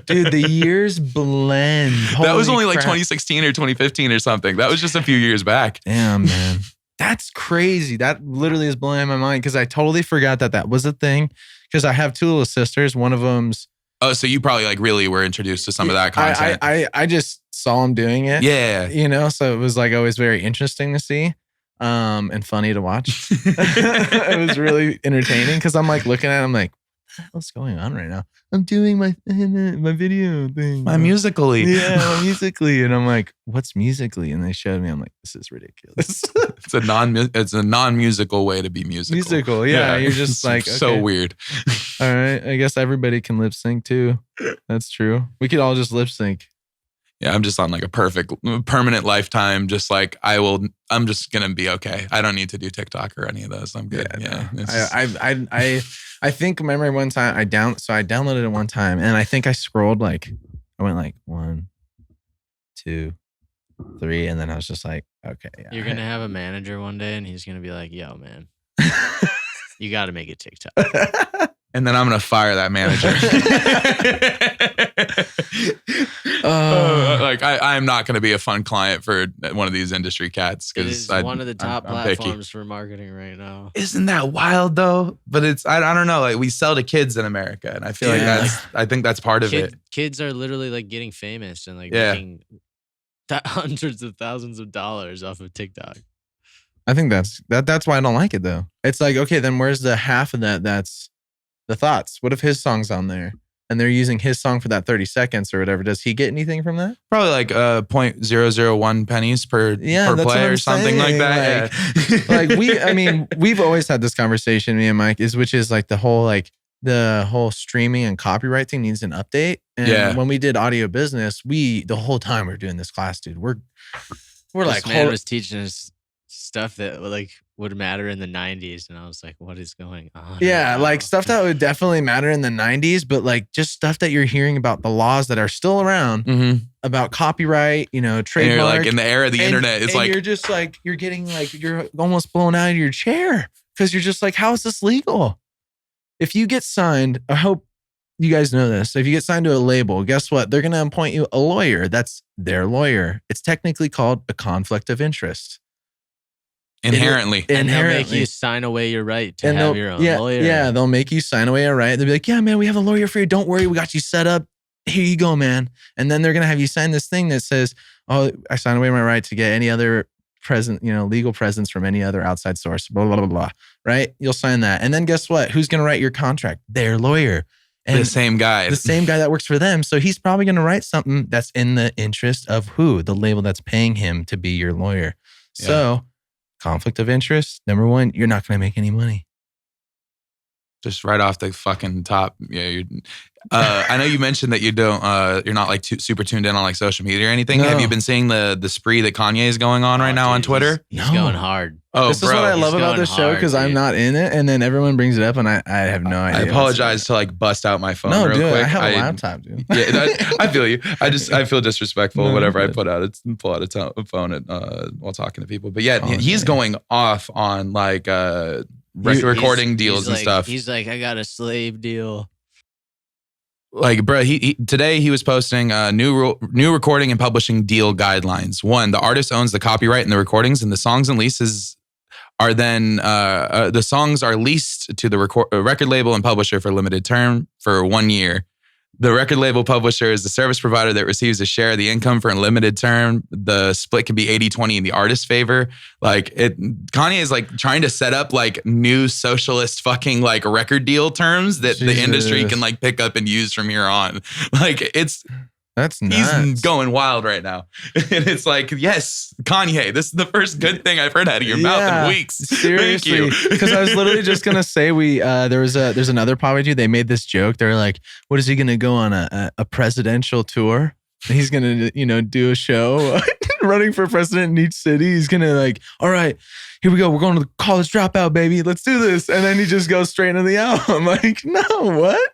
Dude, the years blend. That was only like 2016 or 2015 or something. That was just a few years back. Damn, man. That's crazy. That literally is blowing my mind because I totally forgot that was a thing. Because I have two little sisters. One of them's. Oh, so you probably like really were introduced to some of that content. I just saw them doing it. Yeah. So it was like always very interesting to see. And funny to watch. It was really entertaining because I'm like looking at it, I'm like, what the hell's going on right now? I'm doing my video thing. My Musical.ly. Yeah, my Musical.ly. And I'm like, what's Musical.ly? And they showed me, I'm like, this is ridiculous. It's a non-musical way to be musical. Musical, yeah. You're just like, okay. So weird. All right. I guess everybody can lip sync too. That's true. We could all just lip sync. Yeah, I'm just on like a permanent lifetime. Just like I'm just gonna be okay. I don't need to do TikTok or any of those. I'm good. Yeah. I think remember one time I downloaded it one time and I think I scrolled like I went like 1, 2, 3, and then I was just like, okay. Yeah, You're gonna have a manager one day and he's gonna be like, yo, man, you gotta make it TikTok. And then I'm going to fire that manager. Like I'm not going to be a fun client for one of these industry cats It is because one of the top I'm picky. platforms for marketing right now. Isn't that wild though? But it's I don't know. Like we sell to kids in America, and I feel like I think that's part of it. Kids are literally like getting famous and like Yeah. making hundreds of thousands of dollars off of TikTok. I think that's why I don't like it though. It's like, okay, then where's the half of that that's the thoughts? What if his song's on there and they're using his song for that 30 seconds or whatever? Does he get anything from that? Probably like 0.001 pennies per play or something like that. We've always had this conversation, me and Mike, which is like the whole streaming and copyright thing needs an update. And when we did audio business, the whole time we're doing this class, dude, we're like, this man was teaching us stuff that like would matter in the 90s, and I was like, what is going on? Yeah, like stuff that would definitely matter in the 90s, but like just stuff that you're hearing about the laws that are still around about copyright, trademark. And you're like in the era of the internet, it's like you're just like you're getting like you're almost blown out of your chair because you're just like, how is this legal? If you get signed, I hope you guys know this. If you get signed to a label, guess what? They're going to appoint you a lawyer. That's their lawyer. It's technically called a conflict of interest. Inherently. And they'll make you sign away your right to have your own lawyer. Yeah, they'll make you sign away a right. They'll be like, yeah, man, we have a lawyer for you. Don't worry. We got you set up. Here you go, man. And then they're going to have you sign this thing that says, oh, I sign away my right to get any other legal presence from any other outside source, blah, blah, blah, blah. Right? You'll sign that. And then guess what? Who's going to write your contract? Their lawyer. And the same guy that works for them. So he's probably going to write something that's in the interest of who? The label that's paying him to be your lawyer. Yeah. So conflict of interest, number one, you're not going to make any money. Just right off the fucking top. Yeah. I know you mentioned that you're not like super tuned in on like social media or anything. No. Have you been seeing the spree that Kanye is going on right now on Twitter? He's going hard. Oh, this is what I love about this show because I'm not in it, and then everyone brings it up, and I have no idea. I apologize to like bust out my phone real quick. I have a laptop, dude. Yeah, I feel you. I feel disrespectful whenever I pull out a phone while talking to people. But yeah, he's going off on like recording deals and stuff. He's like, I got a slave deal. Like, bro, today he was posting new recording and publishing deal guidelines. 1, the artist owns the copyright in the recordings, and the songs and leases are then the songs are leased to the record label and publisher for a limited term for 1 year. The record label publisher is the service provider that receives a share of the income for a limited term. The split can be 80-20 in the artist's favor. Like Kanye is like trying to set up like new socialist fucking like record deal terms that the industry can like pick up and use from here on. Like that's nuts. He's going wild right now. And it's like, yes, Kanye, this is the first good thing I've heard out of your mouth in weeks. Seriously. Because I was literally just going to say there's another pod we do. They made this joke. They're like, what is he going to go on a presidential tour? And he's going to, do a show running for president in each city. He's going to like, all right, here we go. We're going to the college dropout, baby. Let's do this. And then he just goes straight into the album. Like, no, what?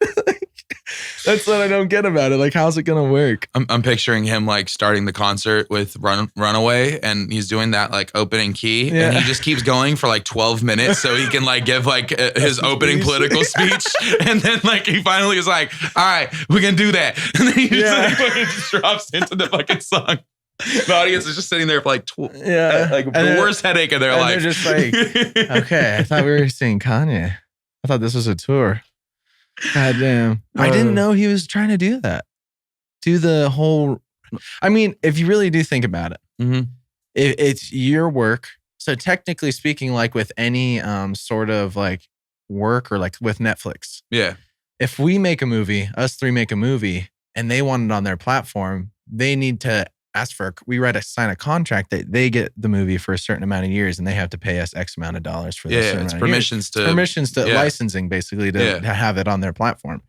That's what I don't get about it. Like, how's it going to work? I'm picturing him like starting the concert with Runaway, and he's doing that like opening key, and he just keeps going for like 12 minutes so he can like give like his opening political speech. And then like he finally is like, all right, we're going to do that. And then he just like fucking just drops into the fucking song. The audience is just sitting there for like the worst headache of their life. They're just like, okay, I thought we were seeing Kanye. I thought this was a tour. God damn. I didn't know he was trying to do that. Do the whole... I mean, if you really do think about it, it's your work. So technically speaking, like with any sort of like work or like with Netflix. Yeah. If we make a movie, us three make a movie, and they want it on their platform, they need to ask for, sign a contract that they get the movie for a certain amount of years and they have to pay us X amount of dollars for this. Yeah, it's permissions to licensing basically to have it on their platform,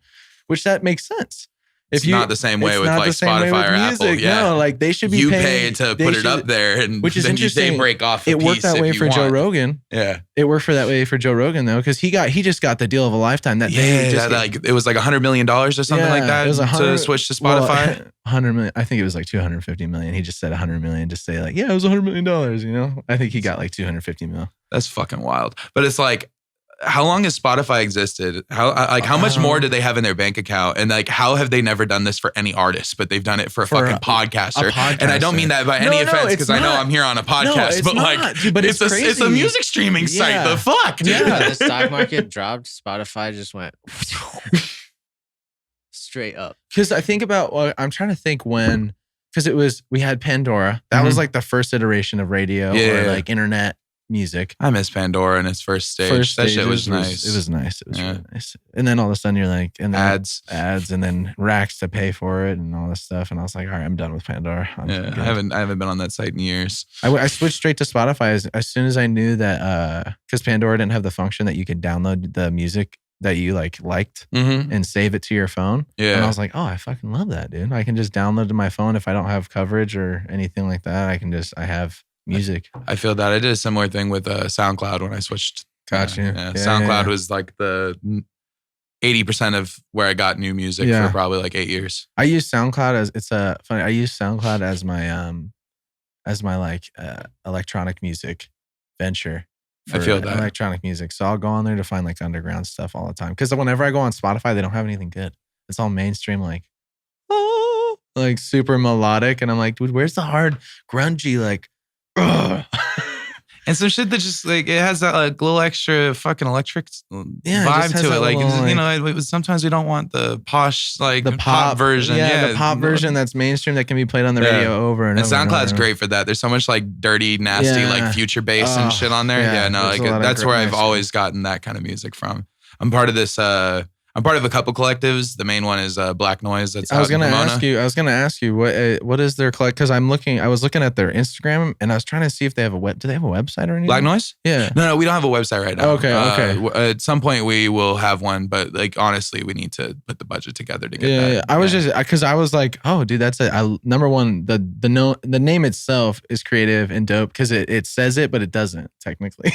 which that makes sense. It's not the same way with like Spotify or Apple. Yeah. No, like they should be you pay to put it up there, and which is then interesting. They break off. It worked that way for Joe Rogan. Yeah, it worked for that way for Joe Rogan though, because he just got the deal of a lifetime. That it was like $100 million or something like that. It was to switch to Spotify. 100 million. I think it was like 250 million. He just said 100 million to say like, yeah, it was $100 million. I think he got like 250 mil. That's fucking wild. But it's like, how long has Spotify existed? How much more do they have in their bank account? And like, how have they never done this for any artist, but they've done it for a fucking podcaster? And I don't mean that by any offense, because I know I'm here on a podcast, but like, dude, but it's a music streaming site. The fuck, dude? Yeah, the stock market dropped. Spotify just went straight up. Because I think about, I'm trying to think because we had Pandora. That was like the first iteration of radio or like internet music. I miss Pandora in its first stage. That shit was nice. It was nice. It was really nice. And then all of a sudden you're like, and then ads, and then racks to pay for it and all this stuff. And I was like, all right, I'm done with Pandora. I haven't been on that site in years. I switched straight to Spotify as soon as I knew that because Pandora didn't have the function that you could download the music that you liked and save it to your phone. Yeah. And I was like, oh, I fucking love that, dude. I can just download to my phone if I don't have coverage or anything like that. I have music. I feel that I did a similar thing with SoundCloud when I switched. Gotcha. SoundCloud was like the 80% of where I got new music for probably like 8 years. I use SoundCloud I use SoundCloud as my like electronic music venture. I feel that. Electronic music. So I'll go on there to find like underground stuff all the time. Because whenever I go on Spotify, they don't have anything good. It's all mainstream, like super melodic. And I'm like, dude, where's the hard grungy like and some shit that just like it has that like little extra fucking electric vibe to it. Like, little, sometimes we don't want the posh like the pop version. Yeah, the pop version that's mainstream that can be played on the radio over and over. And SoundCloud's great for that. There's so much like dirty, nasty like future bass and shit on there. That's where I've always gotten that kind of music from. I'm part of this. I'm part of a couple collectives. The main one is Black Noise. That's I was gonna ask you what is their collect? Because I was looking at their Instagram and I was trying to see if they have do they have a website or anything? Black Noise? Yeah. No, we don't have a website right now. Okay. At some point we will have one, but like honestly, we need to put the budget together to get that. Yeah. I was just because I was like, oh, dude, that's number one. The name itself is creative and dope because it says it, but it doesn't technically.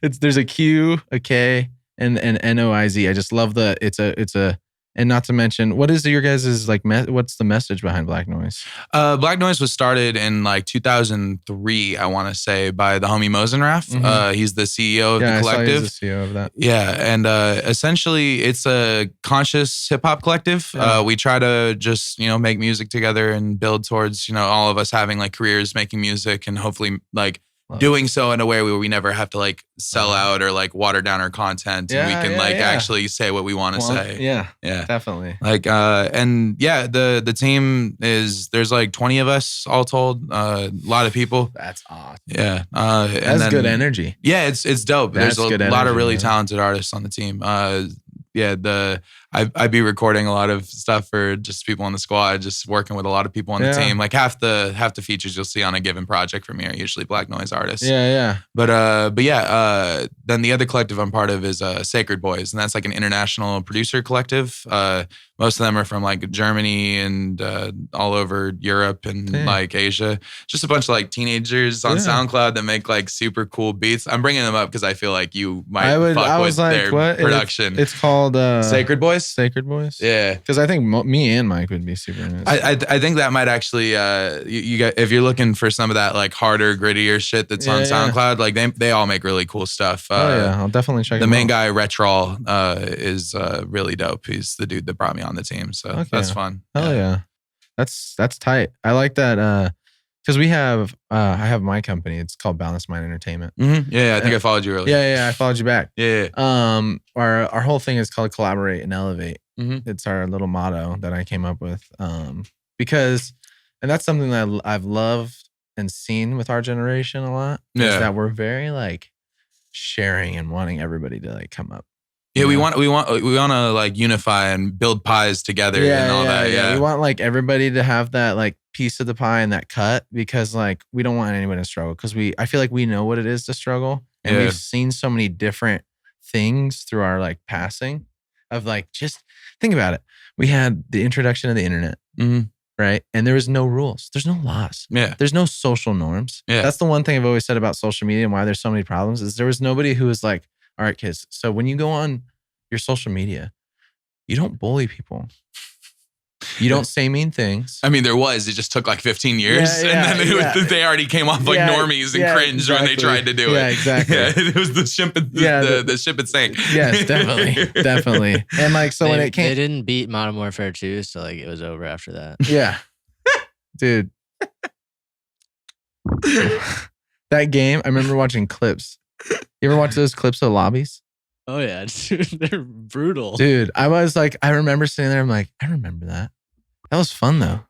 There's a Q, a K. And Noiz. I just love it's a and not to mention what is your guys' like what's the message behind Black Noise? Black Noise was started in like 2003, I want to say, by the homie Mosenrath. He's the CEO of the collective. He's the CEO of that. Yeah, and essentially it's a conscious hip hop collective. We try to just make music together and build towards all of us having like careers making music and hopefully like doing so in a way where we never have to like sell out or like water down our content and we can actually say what we want to say. Yeah, definitely. Like, the team there's like 20 of us all told, a lot of people. That's awesome. Yeah. That's good energy. Yeah, it's dope. There's a lot of really talented artists on the team. I'd be recording a lot of stuff for just people on the squad, just working with a lot of people on the team. Like half the features you'll see on a given project from me are usually Black Noise artists. Yeah. But then the other collective I'm part of is Sacred Boys, and that's like an international producer collective. Most of them are from like Germany and all over Europe and like Asia. Just a bunch of like teenagers on SoundCloud that make like super cool beats. I'm bringing them up because I feel like you might fuck with their production. It's called Sacred Boys. Sacred Boys. Yeah, because I think me and Mike would be super nice. I think that might actually you get if you're looking for some of that like harder, grittier shit that's on SoundCloud. Like they all make really cool stuff. I'll definitely check. The main guy, Retrol, is really dope. He's the dude that brought me on the team, so that's fun. Hell yeah. That's tight. I like that because we have I have my company. It's called Balanced Mind Entertainment. Mm-hmm. Yeah, I think I followed you earlier. Yeah, I followed you back. Yeah. Our whole thing is called Collaborate and Elevate. Mm-hmm. It's our little motto that I came up with because, and that's something that I've loved and seen with our generation a lot. Is that we're very like sharing and wanting everybody to like come up. Yeah, we want to like unify and build pies together and all that. Yeah, we want like everybody to have that like piece of the pie and that cut because like we don't want anyone to struggle because I feel like we know what it is to struggle and we've seen so many different things through our like passing of like just think about it. We had the introduction of the internet, right? And there was no rules. There's no laws. Yeah, there's no social norms. Yeah, that's the one thing I've always said about social media and why there's so many problems is there was nobody who was like, all right, kids. So when you go on your social media, you don't bully people. You don't say mean things. I mean, there was. It just took like 15 years. Yeah, and then they already came off like normies and cringed when they tried to do it. Yeah, exactly. Yeah, it was the ship and sink. Yes, definitely. And like, so when it came. They didn't beat Modern Warfare 2, so like it was over after that. Yeah. Dude. That game, I remember watching clips. You ever watch those clips of lobbies? Oh yeah, dude, they're brutal. Dude, I remember sitting there, I'm like, I remember that. That was fun though.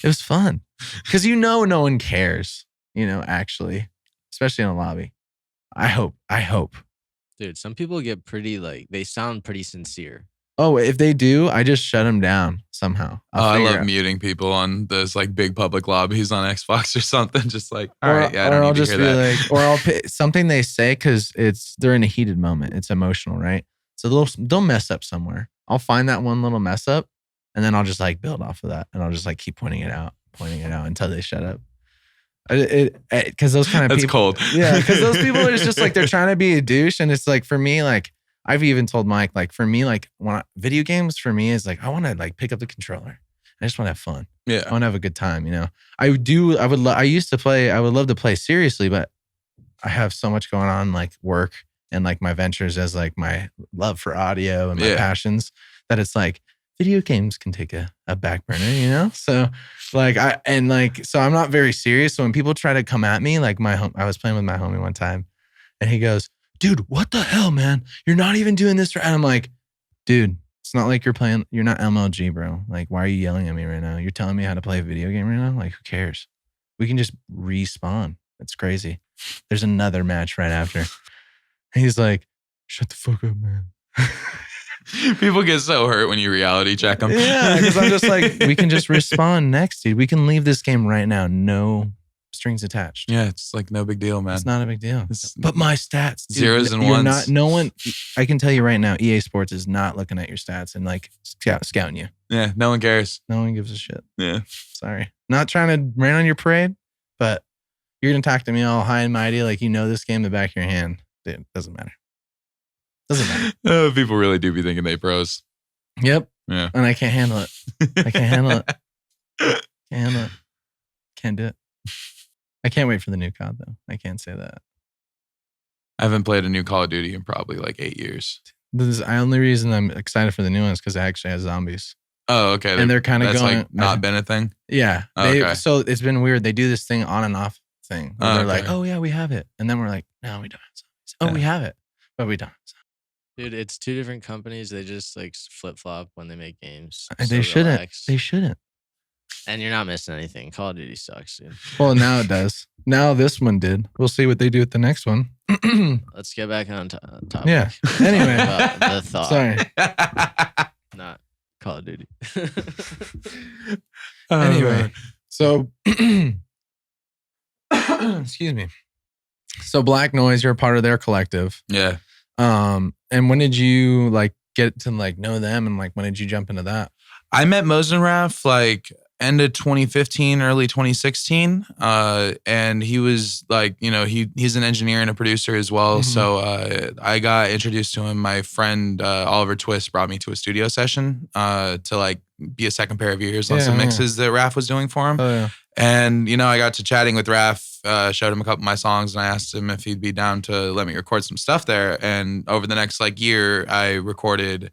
It was fun. Because no one cares, actually. Especially in a lobby. I hope. Dude, some people get pretty they sound pretty sincere. Oh, if they do, I just shut them down somehow. I love muting people on those like big public lobbies on Xbox or something. Just like, all right, yeah, I don't need to hear that. Like, or I'll pick something they say because they're in a heated moment. It's emotional, right? So they'll mess up somewhere. I'll find that one little mess up, and then I'll just like build off of that, and I'll just like keep pointing it out until they shut up. Because those kind of That's people, cold. Yeah, because those people are just like they're trying to be a douche, and it's like for me, like I've even told Mike, like for me, like video games for me is like I want to like pick up the controller. I just want to have fun. Yeah, I want to have a good time. I would love to play seriously, but I have so much going on, like work and like my ventures as like my love for audio and my passions that it's like video games can take a back burner, So like so I'm not very serious. So when people try to come at me, like I was playing with my homie one time and he goes, dude, what the hell, man? You're not even doing this right. And I'm like, dude, it's not like you're not MLG, bro. Like, why are you yelling at me right now? You're telling me how to play a video game right now? Like, who cares? We can just respawn. It's crazy. There's another match right after. He's like, shut the fuck up, man. People get so hurt when you reality check them. Yeah, because I'm just like, we can just respawn next, dude. We can leave this game right now. No strings attached. Yeah, it's like no big deal, man. It's not a big deal. But my stats, dude, zeros and ones. I can tell you right now, EA Sports is not looking at your stats and like scouting you. Yeah, no one cares. No one gives a shit. Yeah. Sorry. Not trying to rain on your parade, but you're going to talk to me all high and mighty like this game in the back of your hand. Dude, doesn't matter. Doesn't matter. People really do be thinking they pros. Yep. Yeah. And I can't handle it. Can't do it. I can't wait for the new COD though. I can't say that. I haven't played a new Call of Duty in probably like 8 years. The only reason I'm excited for the new one is because it actually has zombies. Oh, okay. And they're kind of going. Like not been a thing? Yeah. Okay. So it's been weird. They do this thing on and off thing. Where they're like, okay. oh yeah, we have it. And then we're like, no, we don't have zombies. Oh, we have it. But we don't. Dude, it's two different companies. They just like flip flop when they make games. They shouldn't. Relax. They shouldn't. And you're not missing anything. Call of Duty sucks, dude. Well, now it does. Now this one did. We'll see what they do with the next one. Let's get back on topic. Yeah. Anyway. The thought. Sorry. Not Call of Duty. Anyway. So, excuse me. So Black Noise, you're a part of their collective. Yeah. And when did you like get to like know them and like when did you jump into that? I met Mosenrath like end of 2015, early 2016. And he was like, he's an engineer and a producer as well. Mm-hmm. So I got introduced to him. My friend Oliver Twist brought me to a studio session to like be a second pair of ears on some mixes that Raph was doing for him. Oh, yeah. And, I got to chatting with Raph, showed him a couple of my songs, and I asked him if he'd be down to let me record some stuff there. And over the next like year, I recorded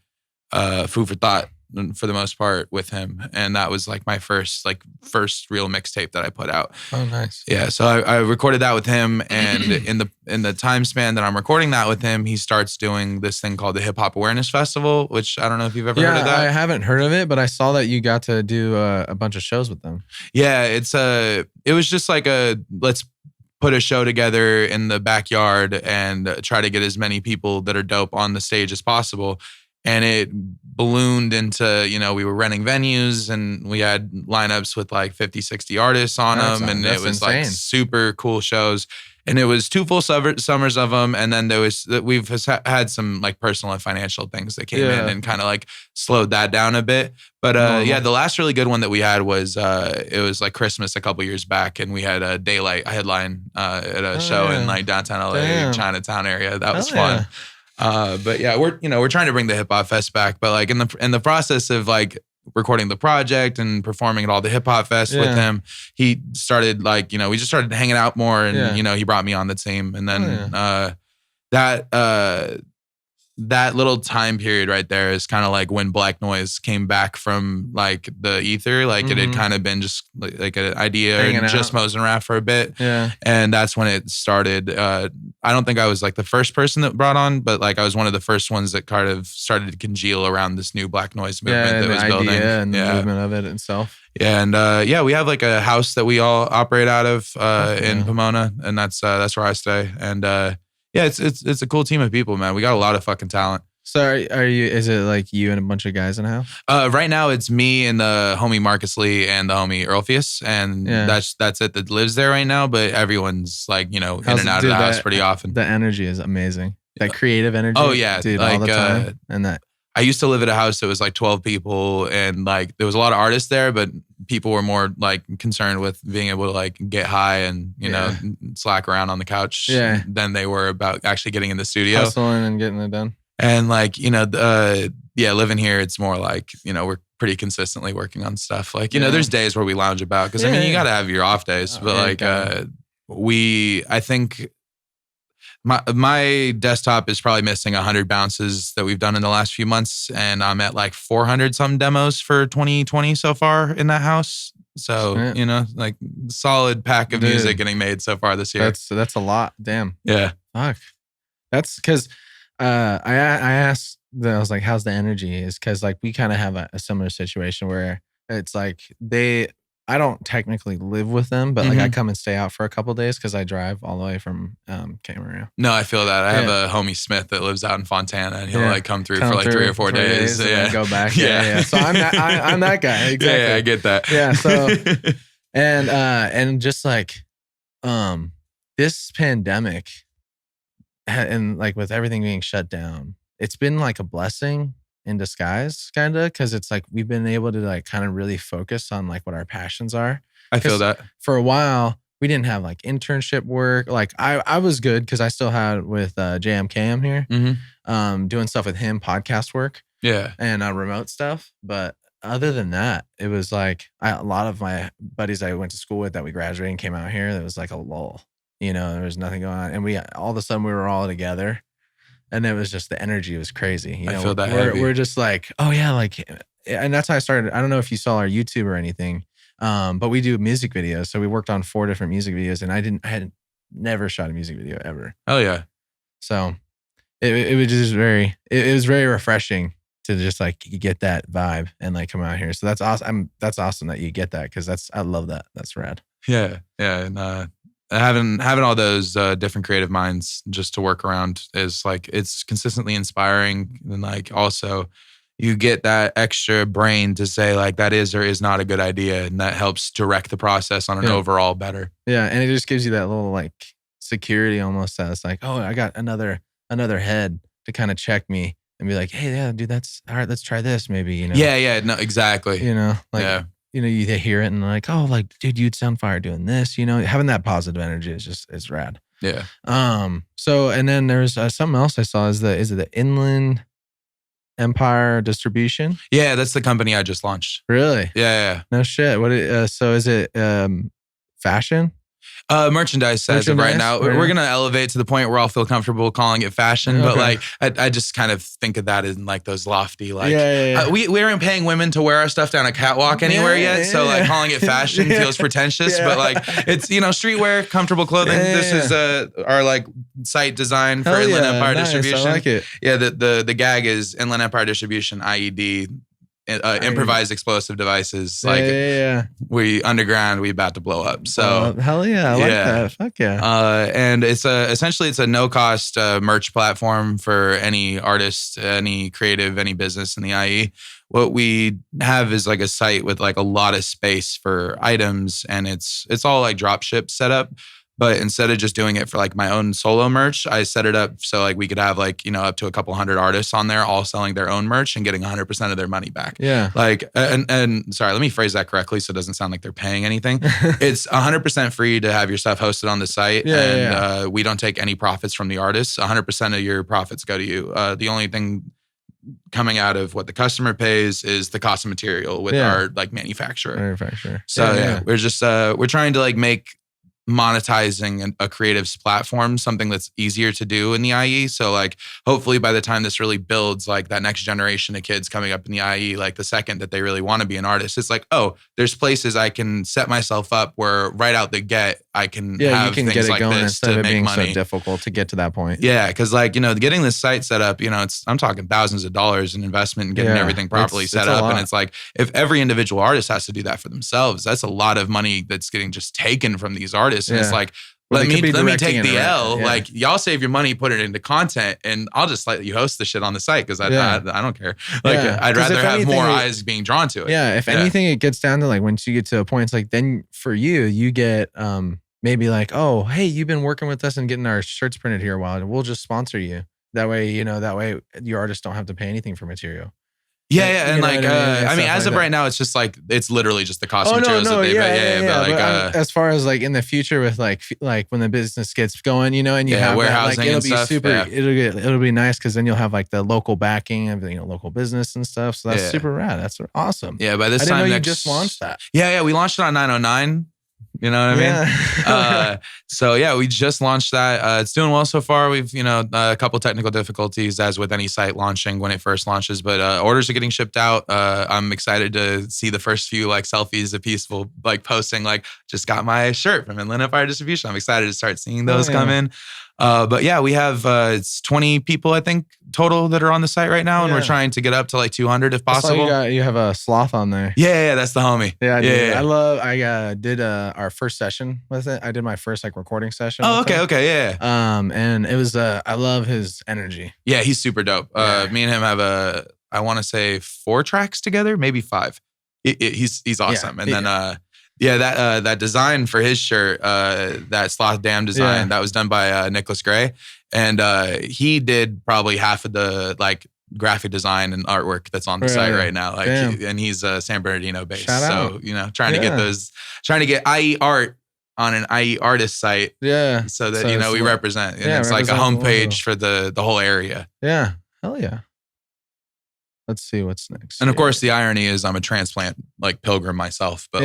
Food for Thought for the most part with him. And that was like my first real mixtape that I put out. Oh, nice. Yeah. So I recorded that with him. And in the time span that I'm recording that with him, he starts doing this thing called the Hip Hop Awareness Festival, which I don't know if you've ever heard of that. I haven't heard of it, but I saw that you got to do a bunch of shows with them. Yeah. It was just like let's put a show together in the backyard and try to get as many people that are dope on the stage as possible. And it ballooned into, we were renting venues and we had lineups with like 50, 60 artists on them. And it was insane. Like super cool shows. And it was 2 full summers of them. And then we've had some like personal and financial things that came in and kind of like slowed that down a bit. But the last really good one that we had was, it was like Christmas a couple years back. And we had a Daylight, a headline at a show in like downtown LA, Chinatown area. That was fun. But yeah, we're trying to bring the Hip Hop Fest back, but like in the process of like recording the project and performing at all the hip hop fests with him, he started like, we just started hanging out more, and he brought me on the team, and then that little time period right there is kind of like when Black Noise came back from like the ether. Like it had kind of been just like an idea Hanging and just out. mosing around for a bit. Yeah. And that's when it started. I don't think I was like the first person that brought on, but like I was one of the first ones that kind of started to congeal around this new Black Noise movement that was building. And the movement of it itself. Yeah, and we have like a house that we all operate out of in Pomona, and that's where I stay. And it's a cool team of people, man. We got a lot of fucking talent. So are you? Is it like you and a bunch of guys in a house? Right now it's me and the homie Marcus Lee and the homie Earlpheus, and that's it that lives there right now. But everyone's like, in and out of the house pretty often. The energy is amazing. That creative energy. Oh yeah, dude, all the time. And that. I used to live at a house that was like 12 people, and like there was a lot of artists there, but people were more like concerned with being able to like get high and slack around on the couch than they were about actually getting in the studio, hustling and getting it done. And like living here, it's more like we're pretty consistently working on stuff. Like there's days where we lounge about because I mean you got to have your off days, but I think. My desktop is probably missing 100 bounces that we've done in the last few months, and I'm at like 400 some demos for 2020 so far in that house. So like solid pack of music getting made so far this year. That's a lot. Damn. Yeah. Fuck. That's because I asked. I was like, "How's the energy?" Is because like we kind of have a similar situation where it's like I don't technically live with them, but like I come and stay out for a couple of days because I drive all the way from Camarillo. No, I feel that. I have a homie Smith that lives out in Fontana, and he'll like come through for like 3 or 4 days. And then go back. Yeah. So I'm that guy. Exactly. Yeah, I get that. Yeah. So and just like this pandemic and like with everything being shut down, it's been like a blessing in disguise, kind of, because it's like we've been able to like kind of really focus on like what our passions are. I feel that. For a while, we didn't have like internship work. Like I was good because I still had with JMKM here, doing stuff with him, podcast work, and remote stuff. But other than that, it was like a lot of my buddies I went to school with that we graduated and came out here. There was like a lull, there was nothing going on, and we all of a sudden we were all together. And it was just the energy was crazy. I feel that we're just like, oh yeah, like, and that's how I started. I don't know if you saw our YouTube or anything, but we do music videos. So we worked on 4 different music videos, and I had never shot a music video ever. Oh yeah. So it was just it was very refreshing to just like get that vibe and like come out here. So that's awesome. That's awesome that you get that because I love that. That's rad. Yeah, and having all those different creative minds just to work around is like it's consistently inspiring, and like also you get that extra brain to say like that is or is not a good idea, and that helps direct the process on an overall better. Yeah, and it just gives you that little like security almost that it's like, oh, I got another head to kind of check me and be like, hey, yeah, dude, that's all right. Let's try this, maybe. Yeah, no, exactly. You hear it and like, oh, like, dude, you'd sound fire doing this. Having that positive energy is rad. Yeah. So, and then there's something else I saw is it the Inland Empire Distribution? Yeah, that's the company I just launched. Really? Yeah. No shit. So is it fashion? Merchandise as of right now. We're going to elevate to the point where I'll feel comfortable calling it fashion. But like, I just kind of think of that in like those lofty, like, we aren't paying women to wear our stuff down a catwalk anywhere yet. So like calling it fashion feels pretentious, but like it's, streetwear, comfortable clothing. This is our like site design for Inland Empire Distribution. I like it. Yeah. The gag is Inland Empire Distribution, IED. Improvised explosive devices. We underground, we about to blow up. So hell yeah, I like that. Fuck yeah. And it's essentially it's a no cost merch platform for any artist, any creative, any business in the IE. What we have is like a site with like a lot of space for items, and it's all like drop ship setup. But instead of just doing it for like my own solo merch, I set it up so like we could have like, up to a couple hundred artists on there all selling their own merch and getting 100% of their money back. Yeah. Like, and sorry, let me phrase that correctly so it doesn't sound like they're paying anything. It's 100% free to have your stuff hosted on the site. We don't take any profits from the artists. 100% of your profits go to you. The only thing coming out of what the customer pays is the cost of material with our like manufacturer. So we're just we're trying to like make monetizing a creative's platform something that's easier to do in the IE. So like hopefully by the time this really builds like that next generation of kids coming up in the IE, like the second that they really want to be an artist, it's like, oh, there's places I can set myself up where right out the get I can have you can things get it like going this instead to of it make being money. so difficult to get to that point. Yeah, because like, you know, getting this site set up, you know, I'm talking thousands of dollars in investment and getting everything properly set up. And it's like, if every individual artist has to do that for themselves, that's a lot of money that's getting just taken from these artists. And it's like, let me take the L. Like, y'all save your money, put it into content, and I'll just let you host the shit on the site because I don't care. Like, I'd rather have more eyes being drawn to it. Yeah, if anything, it gets down to like once you get to a point, it's like then for you get maybe like, oh, hey, you've been working with us and getting our shirts printed here a while, and we'll just sponsor you. That way, your artists don't have to pay anything for material. Yeah, and like, I mean, as of right now, it's just like it's literally just the cost of materials that they pay. But as far as like in the future with like when the business gets going, you know, and you have warehousing, that, like, it'll and be stuff, super. It'll be nice because then you'll have like the local backing of local business and stuff. So that's super rad. That's awesome. Yeah, by this I didn't time know you just launched that. Yeah, we launched it on 909. You know what I mean? So yeah, we just launched that. It's doing well so far. We've, a couple technical difficulties as with any site launching when it first launches, but orders are getting shipped out. I'm excited to see the first few like selfies of people like posting like, just got my shirt from Inland Empire Distribution. I'm excited to start seeing those come in. But yeah, we have it's 20 people, I think, total that are on the site right now, and we're trying to get up to like 200 if possible. You have a sloth on there. Yeah, that's the homie. Yeah. I did our first session with it. I did my first like recording session. Oh, okay, yeah. And it was I love his energy. Yeah, he's super dope. Me and him have I want to say 4 tracks together, maybe 5. He's awesome. And then that design for his shirt, that Sloth Dam design, that was done by Nicholas Gray. And he did probably half of the like graphic design and artwork that's on the site right now. Like, and he's San Bernardino based. So, trying to get IE art on an IE artist site. Yeah. So that, we represent. And it's like a homepage for the whole area. Yeah. Hell yeah. Let's see what's next. And of course, the irony is I'm a transplant like pilgrim myself, but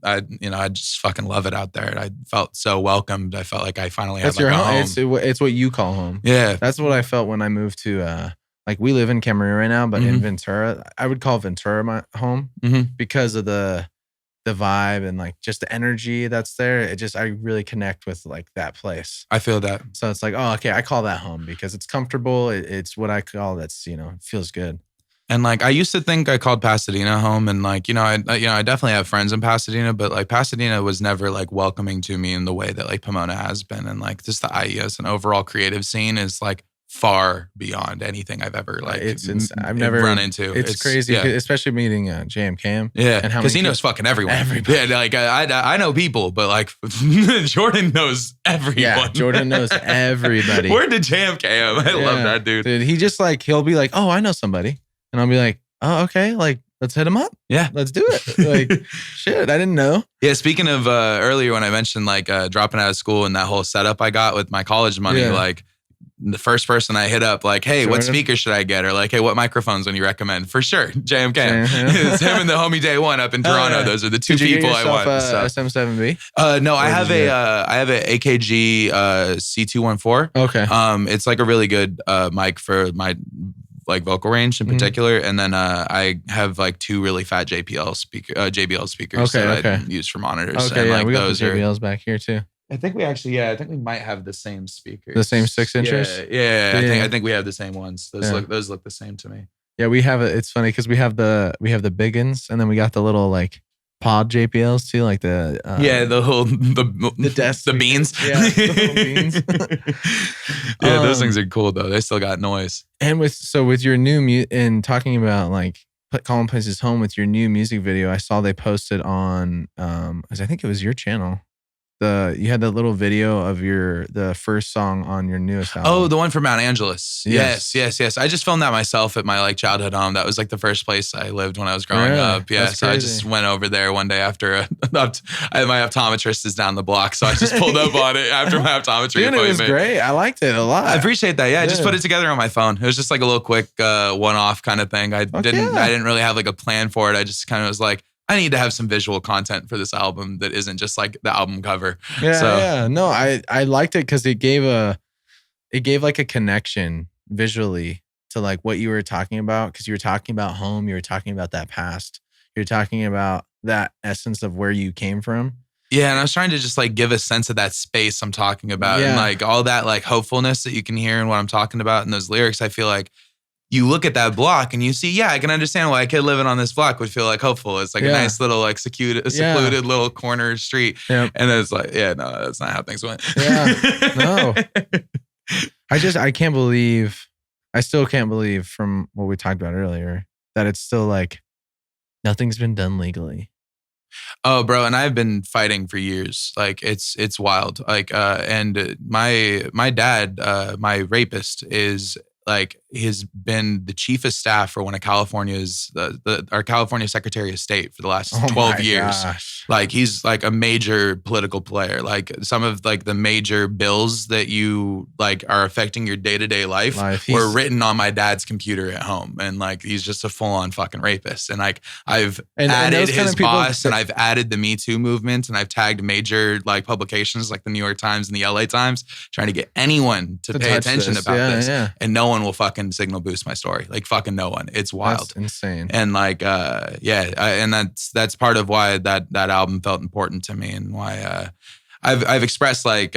I just fucking love it out there. I felt so welcomed. I felt like I finally had like a home. It's what you call home. Yeah. That's what I felt when I moved to, like we live in Camarillo right now, but in Ventura, I would call Ventura my home because of the vibe and like just the energy that's there. I really connect with like that place. I feel that. So it's like, oh, okay, I call that home because it's comfortable. It's what I call feels good. And like I used to think I called Pasadena home, and like I definitely have friends in Pasadena, but like Pasadena was never like welcoming to me in the way that like Pomona has been, and like just the IE as an overall creative scene is like far beyond anything I've ever like I've never run into. It's crazy, especially meeting JM. Yeah, and because he knows fucking everyone. Everybody. Yeah, like I know people, but like Jordan knows everyone. Yeah, Jordan knows everybody. Where did JM? I love that dude. He just like he'll be like, oh, I know somebody. And I'll be like, oh, okay, like, let's hit him up. Yeah. Let's do it. Like, shit, I didn't know. Yeah, speaking of earlier when I mentioned like dropping out of school and that whole setup I got with my college money, like the first person I hit up, like, hey, what speakers should I get? Or like, hey, what microphones would you recommend? For sure, JMK. It's him and the homie Day One up in Toronto. Those are the two people I want. SM7B? No, I have a AKG C214. Okay. It's like a really good mic for my like vocal range in particular, and then I have like 2 really fat JBL speakers that I use for monitors. Okay, and like we got those the JBLs back here too. I think we might have the same speakers. The same 6 inches. I think we have the same ones. Those look the same to me. Yeah, we have it. It's funny because we have the big ones, and then we got the little like pod JBLs too, like the desk, the beans. Yeah, the little beans. Yeah, those things are cool though. They still got noise. And with your new and talking about like calling places home with your new music video, I saw they posted on I think it was your channel, you had that little video of the first song on your newest album. Oh, the one from Mount Angeles. Yes. Yes. I just filmed that myself at my like childhood home. That was like the first place I lived when I was growing Really? up. Yeah. That's So I crazy. just went over there one day after my optometrist is down the block. So I just pulled up on it after my optometry Dude, appointment. it was great. I liked it a lot. I appreciate that. Yeah, I just Yeah. put it together on my phone. It was just like a little quick one-off kind of thing. I didn't really have like a plan for it. I just kind of was like, I need to have some visual content for this album that isn't just like the album cover. Yeah. No, I liked it because it gave like a connection visually to like what you were talking about, because you were talking about home, you were talking about that past, you're talking about that essence of where you came from. Yeah, and I was trying to just like give a sense of that space I'm talking about, and like all that like hopefulness that you can hear in what I'm talking about in those lyrics. I feel like you look at that block and you see, yeah, I can understand why a kid living on this block would feel like hopeful. It's like a nice little like secluded little corner street. Yep. And it's like, yeah, no, that's not how things went. Yeah, no. I still can't believe from what we talked about earlier that it's still like nothing's been done legally. Oh, bro, and I've been fighting for years. Like it's wild. Like and my dad, my rapist, is like has been the chief of staff for one of California's our California Secretary of State for the last 12 years. Gosh. Like he's like a major political player. Like some of like the major bills that you like are affecting your day-to-day life were written on my dad's computer at home. And like he's just a full-on fucking rapist. And like I've added his boss and I've added the Me Too movement, and I've tagged major like publications like the New York Times and the LA Times trying to get anyone to pay attention about this. Yeah. And no one will fucking signal boost my story. Like fucking no one. It's wild. That's insane. And like, and that's part of why that album felt important to me, and why I've expressed like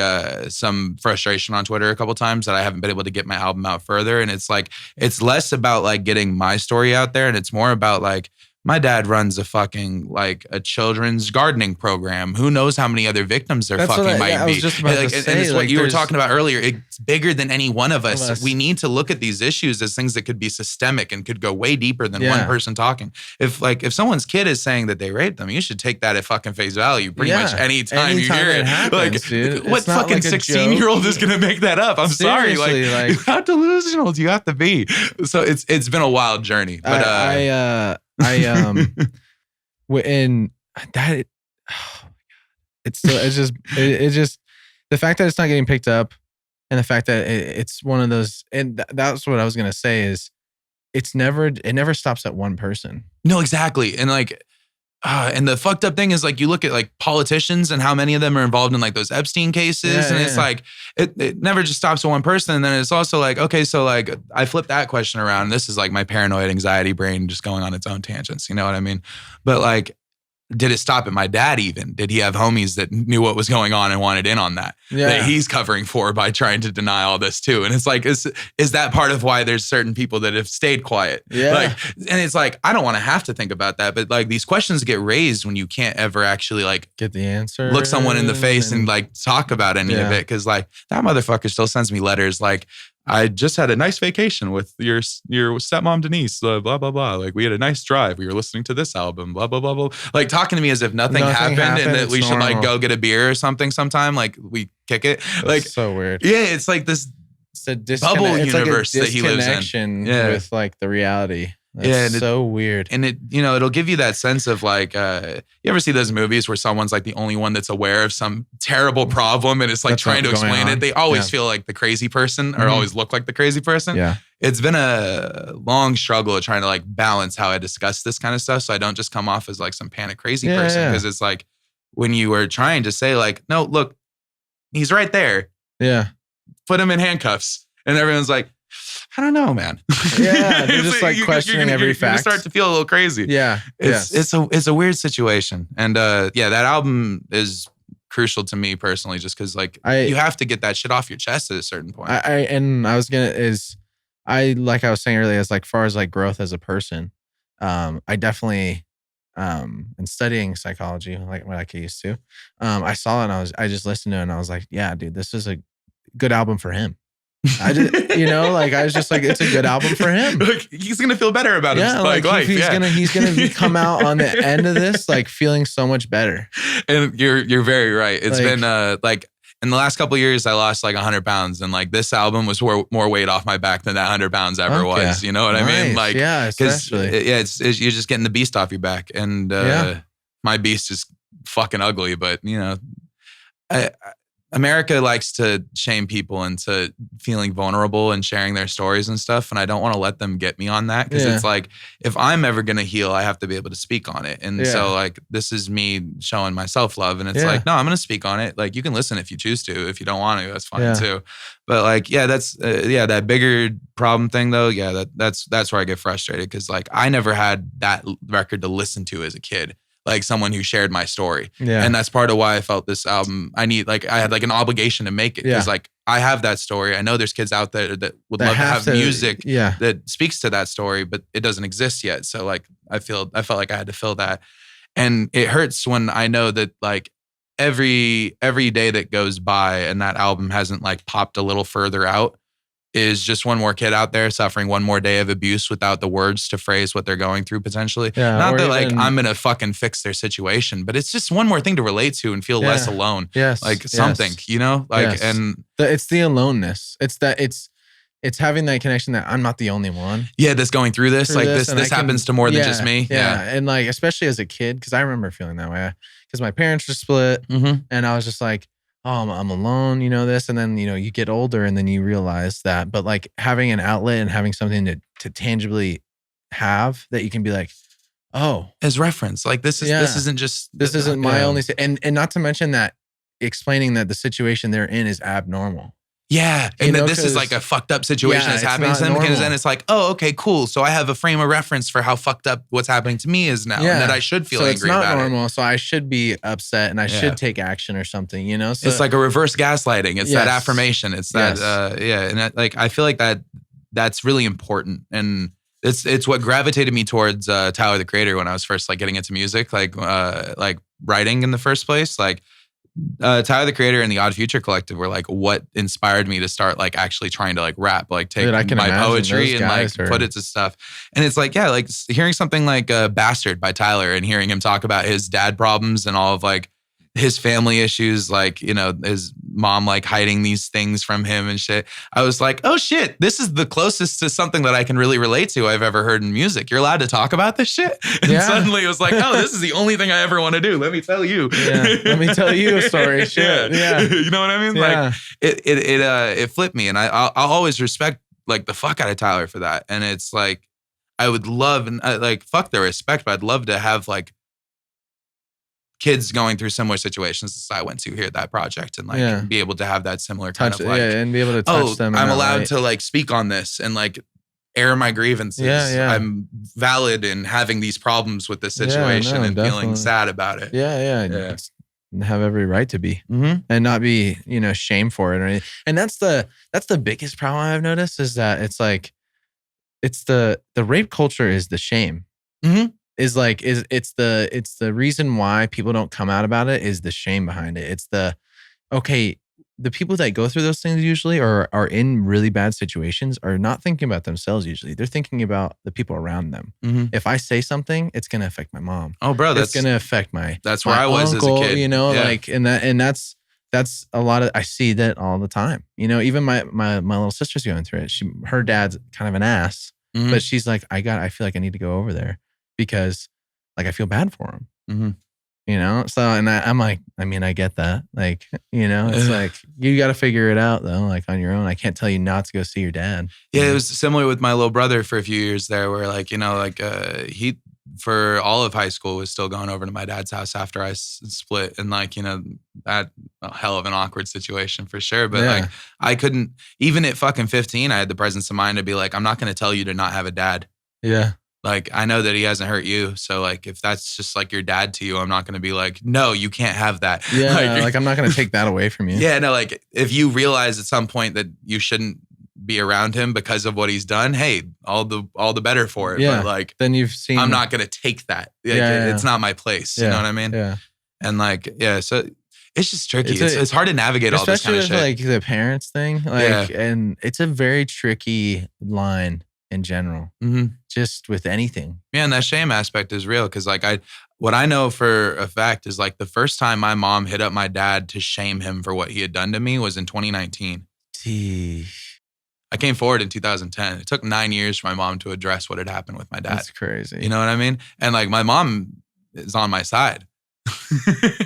some frustration on Twitter a couple times that I haven't been able to get my album out further. And it's like, it's less about like getting my story out there, and it's more about like, my dad runs a fucking like a children's gardening program. Who knows how many other victims there might be? I was just about to say, and it's like, what you were talking about earlier. It's bigger than any one of us. Us. We need to look at these issues as things that could be systemic and could go way deeper than one person talking. If someone's kid is saying that they raped them, you should take that at fucking face value. Pretty much anytime you hear it. Happens, like, what fucking 16-year-old is gonna make that up? I'm sorry. Like how delusional do you have to be? So it's been a wild journey. But and that, oh my God, it's just the fact that it's not getting picked up, and the fact that it's one of those, and that's what I was gonna say is it never stops at one person. No, exactly. And like, and the fucked up thing is like, you look at like politicians and how many of them are involved in like those Epstein cases. And it's like, it never just stops at one person. And then it's also like, okay, so like I flip that question around. This is like my paranoid anxiety brain just going on its own tangents. You know what I mean? But like, did it stop at my dad even? Did he have homies that knew what was going on and wanted in on that? Yeah. That he's covering for by trying to deny all this too. And it's like, is that part of why there's certain people that have stayed quiet? Yeah. Like, and it's like, I don't want to have to think about that. But like these questions get raised when you can't ever actually like Get the answer. look someone in the face and like talk about any of it. Cause like that motherfucker still sends me letters like, I just had a nice vacation with your stepmom, Denise, blah, blah, blah. Like we had a nice drive. We were listening to this album, blah, blah, blah, blah. Like talking to me as if nothing happened and that we should like go get a beer or something sometime. Like we kick it. That's like so weird. Yeah, it's like this bubble universe that he lives in. With like the reality. That's so weird. And it'll give you that sense of like, you ever see those movies where someone's like the only one that's aware of some terrible problem and it's like trying to explain it? They always feel like the crazy person or always look like the crazy person. Yeah. It's been a long struggle of trying to like balance how I discuss this kind of stuff. So I don't just come off as like some panic crazy person. Because it's like when you were trying to say like, no, look, he's right there. Yeah. Put him in handcuffs. And everyone's like, I don't know, man. Yeah, they're just like questioning every fact. You start to feel a little crazy. Yeah, it's a weird situation, and that album is crucial to me personally, just because like you have to get that shit off your chest at a certain point. Like I was saying earlier, as like far as like growth as a person, I definitely in studying psychology, like what I used to, I saw it and I just listened to it and I was like, yeah, dude, this is a good album for him. I just, like I was just like, it's a good album for him. Like, he's gonna feel better about his life. He's gonna come out on the end of this like feeling so much better. And you're very right. It's been like in the last couple of years, I lost like 100 pounds, and like this album was more weight off my back than that 100 pounds ever was. You know what I mean? Like, especially. It's you're just getting the beast off your back, and my beast is fucking ugly, but America likes to shame people into feeling vulnerable and sharing their stories and stuff. And I don't want to let them get me on that, because it's like, if I'm ever going to heal, I have to be able to speak on it. And so like, this is me showing my self-love. And it's like, no, I'm going to speak on it. Like, you can listen if you choose to. If you don't want to, that's fine too. But like, that's that bigger problem thing though. Yeah, that's where I get frustrated, because like, I never had that record to listen to as a kid. Like someone who shared my story. Yeah. And that's part of why I felt this album, I had like an obligation to make it. Because like, I have that story. I know there's kids out there that would love to have music that speaks to that story, but it doesn't exist yet. So like, I felt like I had to fill that. And it hurts when I know that like every day that goes by and that album hasn't like popped a little further out is just one more kid out there suffering one more day of abuse without the words to phrase what they're going through potentially. Yeah, not that like I'm going to fucking fix their situation, but it's just one more thing to relate to and feel less alone. Yes. Like something, like, and it's the aloneness. It's that it's having that connection that I'm not the only one. Yeah. That's going through this. Like this happens to more than just me. Yeah. And like, especially as a kid, cause I remember feeling that way because my parents were split and I was just like, oh, I'm alone, this. And then, you get older and then you realize that. But like having an outlet and having something to tangibly have that you can be like, oh. As reference. Like this isn't my only. And not to mention that explaining that the situation they're in is abnormal. Yeah. And then this is like a fucked up situation that's happening to them. Because then it's like, oh, okay, cool. So I have a frame of reference for how fucked up what's happening to me is now. And that I should feel angry about it. It's not normal. So I should be upset and I should take action or something, So it's like a reverse gaslighting. It's that affirmation. It's that, And I feel like that's really important. And it's what gravitated me towards Tyler, the Creator, when I was first like getting into music, like writing in the first place. Like, Tyler, the Creator, and the Odd Future Collective were like what inspired me to start like actually trying to like rap, like take my poetry and like put it to stuff. And it's like, like hearing something like Bastard by Tyler and hearing him talk about his dad problems and all of like his family issues, like, his mom like hiding these things from him and shit. I was like, oh shit, this is the closest to something that I can really relate to I've ever heard in music. You're allowed to talk about this shit? And suddenly it was like, oh, this is the only thing I ever want to do. Let me tell you. Let me tell you a story. Shit. Yeah. You know what I mean? Like it flipped me, and I'll always respect like the fuck out of Tyler for that. And it's like, I would love, and like fuck the respect, but I'd love to have like kids going through similar situations as I went to here at that project, and like be able to have that similar kind of like, and be able to touch them. I'm allowed to like speak on this and like air my grievances. I'm valid in having these problems with this situation and feeling sad about it. Yeah. Have every right to be and not be, shamed for it or anything. And that's the biggest problem I've noticed is that it's like, it's the rape culture is the shame. It's the reason why people don't come out about it is the shame behind it. It's the people that go through those things usually or are in really bad situations are not thinking about themselves usually. They're thinking about the people around them. If I say something, it's going to affect my mom. Oh, bro, it's going to affect that's where I was uncle, as a kid. Like, and that's a lot of, I see that all the time. Even my little sister's going through it. Her dad's kind of an ass, but she's like, I feel like I need to go over there because like, I feel bad for him. So, and I'm like, I get that. Like, it's like, you got to figure it out though, like on your own. I can't tell you not to go see your dad. Yeah. It was similar with my little brother for a few years there where like, he, for all of high school was still going over to my dad's house after I split, and like, that a hell of an awkward situation for sure. But like, I couldn't, even at fucking 15, I had the presence of mind to be like, I'm not going to tell you to not have a dad. Yeah. Like, I know that he hasn't hurt you. So like, if that's just like your dad to you, I'm not going to be like, no, you can't have that. Yeah. Like I'm not going to take that away from you. Yeah. No, like if you realize at some point that you shouldn't be around him because of what he's done, hey, all the better for it. Yeah. But like, then you've seen, I'm not going to take that. Like, it's not my place. You know what I mean? Yeah. And like, so It's just tricky. It's hard to navigate all this kind of shit. Especially with like the parents thing. Like, and it's a very tricky line in general. Just with anything. Yeah, and that shame aspect is real because like what I know for a fact is like the first time my mom hit up my dad to shame him for what he had done to me was in 2019. I came forward in 2010. It took 9 years for my mom to address what had happened with my dad. That's crazy. You know what I mean? And like my mom is on my side.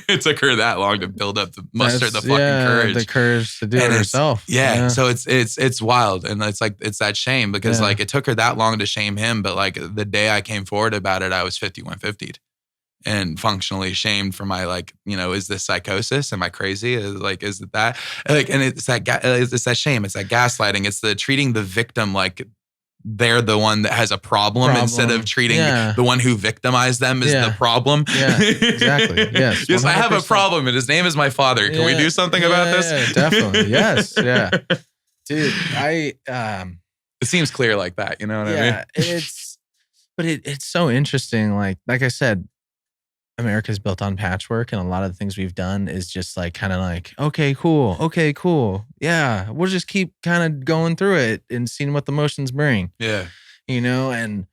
It took her that long to build up the courage. The courage to do it herself. So it's wild. And it's like, it's that shame because like it took her that long to shame him. But like the day I came forward about it, I was 5150'd and functionally shamed for my like, you know, is this psychosis? Am I crazy? Like, is it that? Like, and it's that shame. It's that gaslighting. It's the treating the victim like they're the one that has a problem. Instead of treating the one who victimized them as the problem. Yeah, exactly. Yes. Yes, I have a problem and his name is my father. Can we do something about this? Yeah, definitely. Yes. Yeah. Dude, it seems clear like that. You know what I mean? It's so interesting. Like I said, America's built on patchwork, and a lot of the things we've done is just like kind of like, okay, cool. Yeah, we'll just keep kind of going through it and seeing what the motions bring. Yeah. You know, and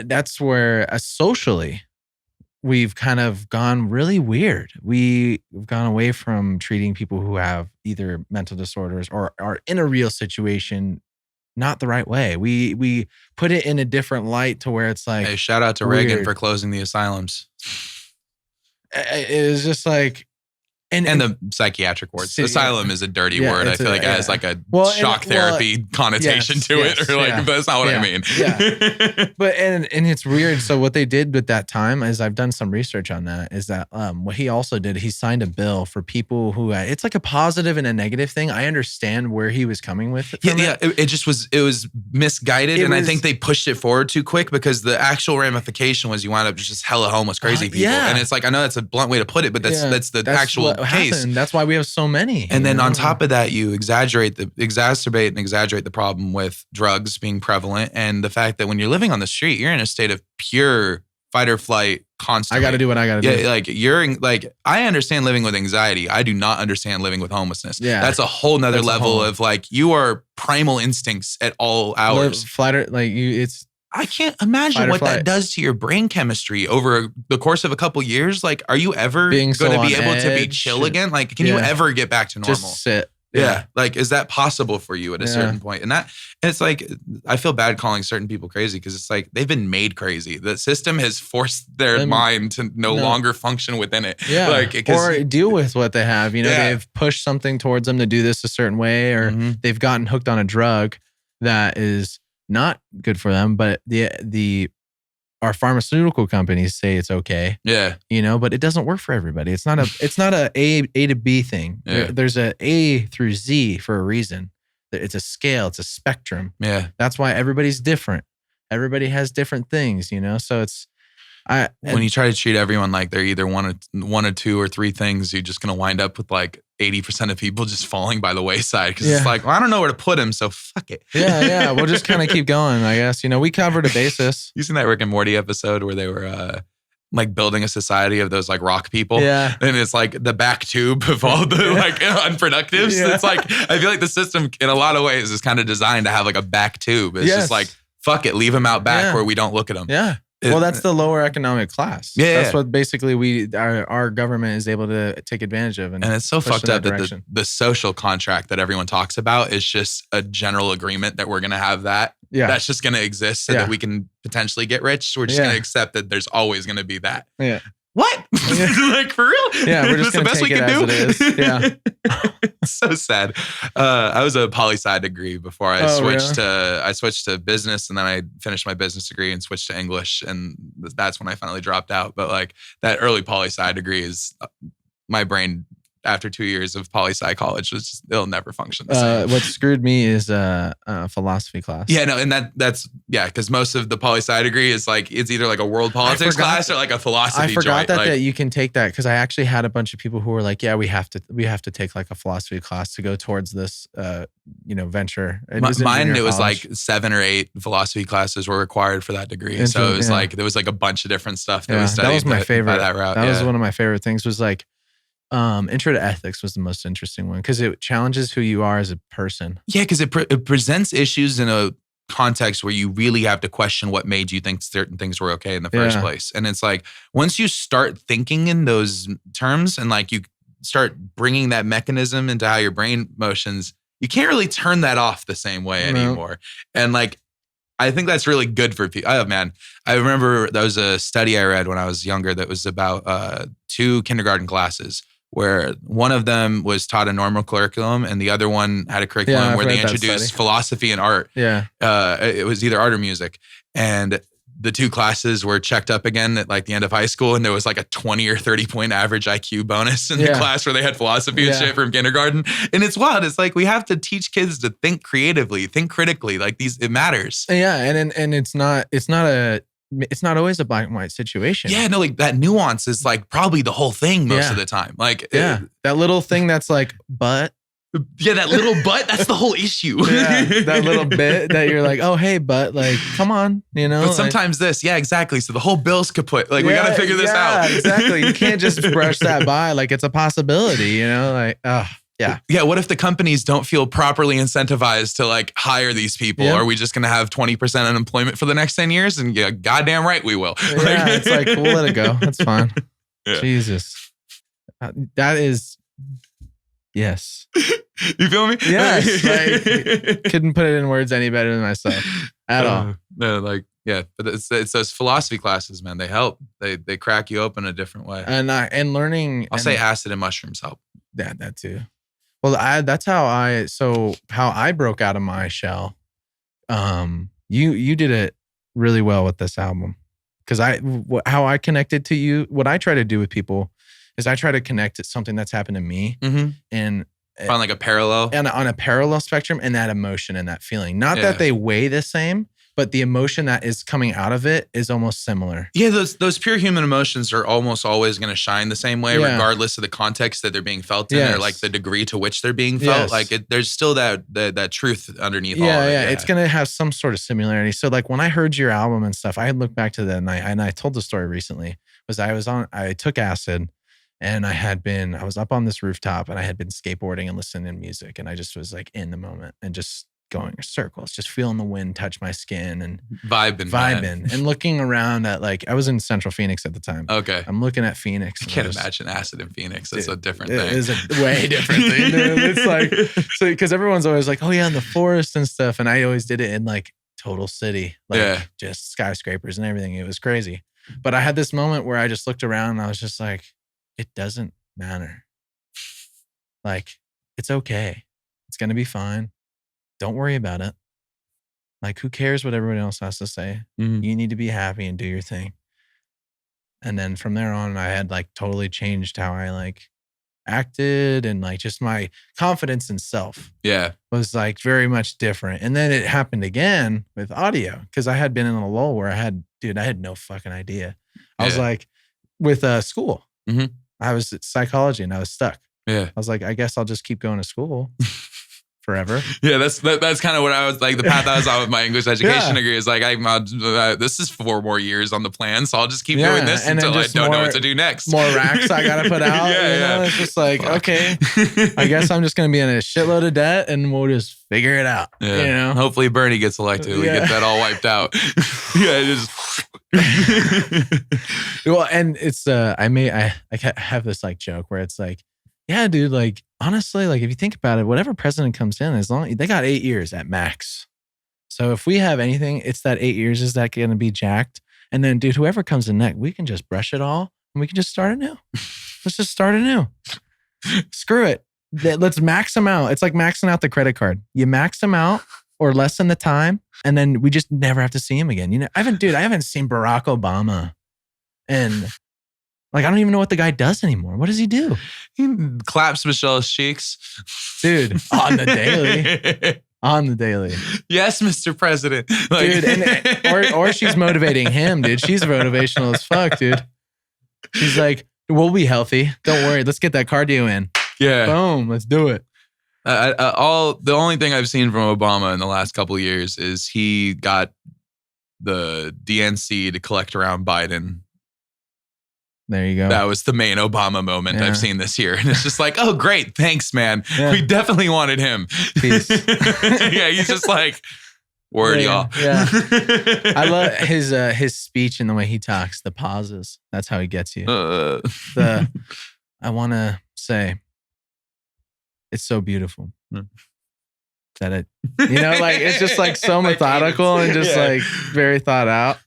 that's where socially we've kind of gone really weird. We've gone away from treating people who have either mental disorders or are in a real situation not the right way. We put it in a different light to where it's like, hey, shout out to Reagan for closing the asylums. It was just like, and the psychiatric wards. Asylum is a dirty word. I feel like it has like a shock therapy connotation to it, or like, but that's not what I mean. But and it's weird. So what they did with that time is, I've done some research on that, is that what he also did, he signed a bill for people who it's like a positive and a negative thing. I understand where he was coming with it. It was misguided, and I think they pushed it forward too quick because the actual ramification was you wind up just hella homeless, crazy people. And it's like, I know that's a blunt way to put it, but that's the actual case. That's why we have so many. And then on top of that, you exacerbate and exaggerate the problem with drugs being prevalent, and the fact that when you're living on the street, you're in a state of pure fight or flight constantly. I got to do what I got to do. Like I understand living with anxiety. I do not understand living with homelessness. Yeah. That's a whole nother level of like, you are primal instincts at all hours. I I can't imagine what that does to your brain chemistry over the course of a couple years. Like, are you ever going to be able to be chill again? Like, can you ever get back to normal? Just sit. Yeah. Like, is that possible for you at a certain point? And it's like, I feel bad calling certain people crazy because it's like, they've been made crazy. The system has forced their mind to no longer function within it. Yeah. Like, or deal with what they have. You know, they've pushed something towards them to do this a certain way, or they've gotten hooked on a drug that is not good for them, but our pharmaceutical companies say it's okay. Yeah. You know, but it doesn't work for everybody. It's not a A to B thing. Yeah. There's a A through Z for a reason. It's a scale, it's a spectrum. Yeah. That's why everybody's different. Everybody has different things, you know? So it's when you try to treat everyone like they're either one or two or three things, you're just going to wind up with like 80% of people just falling by the wayside because it's like, well, I don't know where to put them, so fuck it. Yeah. We'll just kind of keep going, I guess. You know, we covered a basis. You seen that Rick and Morty episode where they were like building a society of those like rock people? Yeah. And it's like the back tube of all the like unproductives. Yeah. It's like, I feel like the system in a lot of ways is kind of designed to have like a back tube. It's just like, fuck it, leave them out back where we don't look at them. Yeah. Well, that's the lower economic class. Yeah, that's what basically our government is able to take advantage of. And it's so fucked up that the social contract that everyone talks about is just a general agreement that we're going to have that. Yeah. That's just going to exist so that we can potentially get rich. We're just going to accept that there's always going to be that. Yeah. What? Like, for real? Yeah, we're just going to take it as it is. Yeah. It's so sad. I was a poli-sci degree before I switched to business, and then I finished my business degree and switched to English, and that's when I finally dropped out. But like that early poli-sci degree is my brain after 2 years of poli-sci college it'll never function the same. What screwed me is philosophy class. Yeah, no, and that's because most of the poli-sci degree is like it's either like a world politics class or like a philosophy. I forgot that you can take that because I actually had a bunch of people who were like, yeah, we have to take like a philosophy class to go towards this venture. It was like 7 or 8 philosophy classes were required for that degree. So it was like there was like a bunch of different stuff that we studied. That was my favorite. By that route. That was one of my favorite things. Was like, Intro to Ethics was the most interesting one because it challenges who you are as a person. Yeah, because it presents issues in a context where you really have to question what made you think certain things were okay in the first place. And it's like, once you start thinking in those terms and like you start bringing that mechanism into how your brain motions, you can't really turn that off the same way anymore. And like, I think that's really good for people. Oh man, I remember there was a study I read when I was younger that was about 2 kindergarten classes where one of them was taught a normal curriculum and the other one had a curriculum where they introduced philosophy and art. Yeah. It was either art or music. And the 2 classes were checked up again at like the end of high school. And there was like a 20 or 30 point average IQ bonus in the class where they had philosophy and shit from kindergarten. And it's wild. It's like, we have to teach kids to think creatively, think critically. Like it matters. Yeah. And it's not always a black and white situation. Yeah, no, like that nuance is like probably the whole thing most of the time. Like, that little thing that's like, but. Yeah, that little but, that's the whole issue. That little bit that you're like, oh, hey, but like, come on, you know? But sometimes exactly. So the whole bill's kaput. Like, we got to figure this out. Exactly. You can't just brush that by like it's a possibility, you know? Like, yeah. Yeah, what if the companies don't feel properly incentivized to like hire these people? Are we just going to have 20% unemployment for the next 10 years? And yeah, goddamn right we will. Yeah, it's like, we'll let it go. That's fine. Yeah. Jesus. That is, yes. You feel me? Yes. Like, couldn't put it in words any better than myself at all. No, like, yeah, but it's those philosophy classes, man. They help. They crack you open a different way. And learning. I'll say acid and mushrooms help. Yeah, that too. Well, that's how I broke out of my shell. You did it really well with this album because how I connected to you. What I try to do with people is I try to connect to something that's happened to me and on like a parallel and on a parallel spectrum and that emotion and that feeling. Not that they weigh the same, but the emotion that is coming out of it is almost similar. Yeah, those pure human emotions are almost always going to shine the same way, regardless of the context that they're being felt in or like the degree to which they're being felt. Like there's still that truth underneath all of it. Yeah, it's going to have some sort of similarity. So like when I heard your album and stuff, I had looked back to that night and I told the story recently, I took acid and I was up on this rooftop and I had been skateboarding and listening to music and I just was like in the moment and just going in circles, just feeling the wind touch my skin and vibing and looking around at like, I was in Central Phoenix at the time. Okay. I'm looking at Phoenix. I can't imagine acid in Phoenix. That's a different thing. It is a way different thing, dude. It's like, because everyone's always like, oh yeah, in the forest and stuff. And I always did it in like total city, like just skyscrapers and everything. It was crazy. But I had this moment where I just looked around and I was just like, it doesn't matter. Like, it's okay. It's going to be fine. Don't worry about it. Like, who cares what everyone else has to say? Mm-hmm. You need to be happy and do your thing. And then from there on, I had like totally changed how I like acted and like just my confidence in self. Yeah. Was like very much different. And then it happened again with audio because I had been in a lull where I had no fucking idea. I was like, with school. Mm-hmm. I was at psychology and I was stuck. Yeah. I was like, I guess I'll just keep going to school forever. Yeah, that's kind of what I was like. The path I was on with my English education degree is like, this is 4 more years on the plan, so I'll just keep doing this until I don't know what to do next. More racks I gotta put out. It's just like, okay, I guess I'm just gonna be in a shitload of debt, and we'll just figure it out. Yeah. You know, hopefully Bernie gets elected. We get that all wiped out. Well, and it's I have this like joke where it's like, yeah, dude, like honestly, like if you think about it, whatever president comes in, as long they got 8 years at max. So if we have anything, it's that 8 years is that going to be jacked. And then, dude, whoever comes in next, we can just brush it all and we can just start anew. Let's just start anew. Screw it. Let's max them out. It's like maxing out the credit card. You max them out or lessen the time, and then we just never have to see him again. You know, I haven't seen Barack Obama, and like I don't even know what the guy does anymore. What does he do? He claps Michelle's cheeks, dude, on the daily. On the daily. Yes, Mr. President. Like, dude, or she's motivating him, dude. She's motivational as fuck, dude. She's like, we'll be healthy. Don't worry. Let's get that cardio in. Yeah. Boom. Let's do it. The only thing I've seen from Obama in the last couple of years is he got the DNC to collect around Biden. There you go. That was the main Obama moment Yeah. I've seen this year. And it's just like, oh, great. Thanks, man. Yeah. We definitely wanted him. Peace. Yeah, he's just like, word, y'all. Yeah. I love his speech and the way he talks, the pauses. That's how he gets you. I want to say, it's so beautiful. That it, like it's just like so methodical and just like very thought out.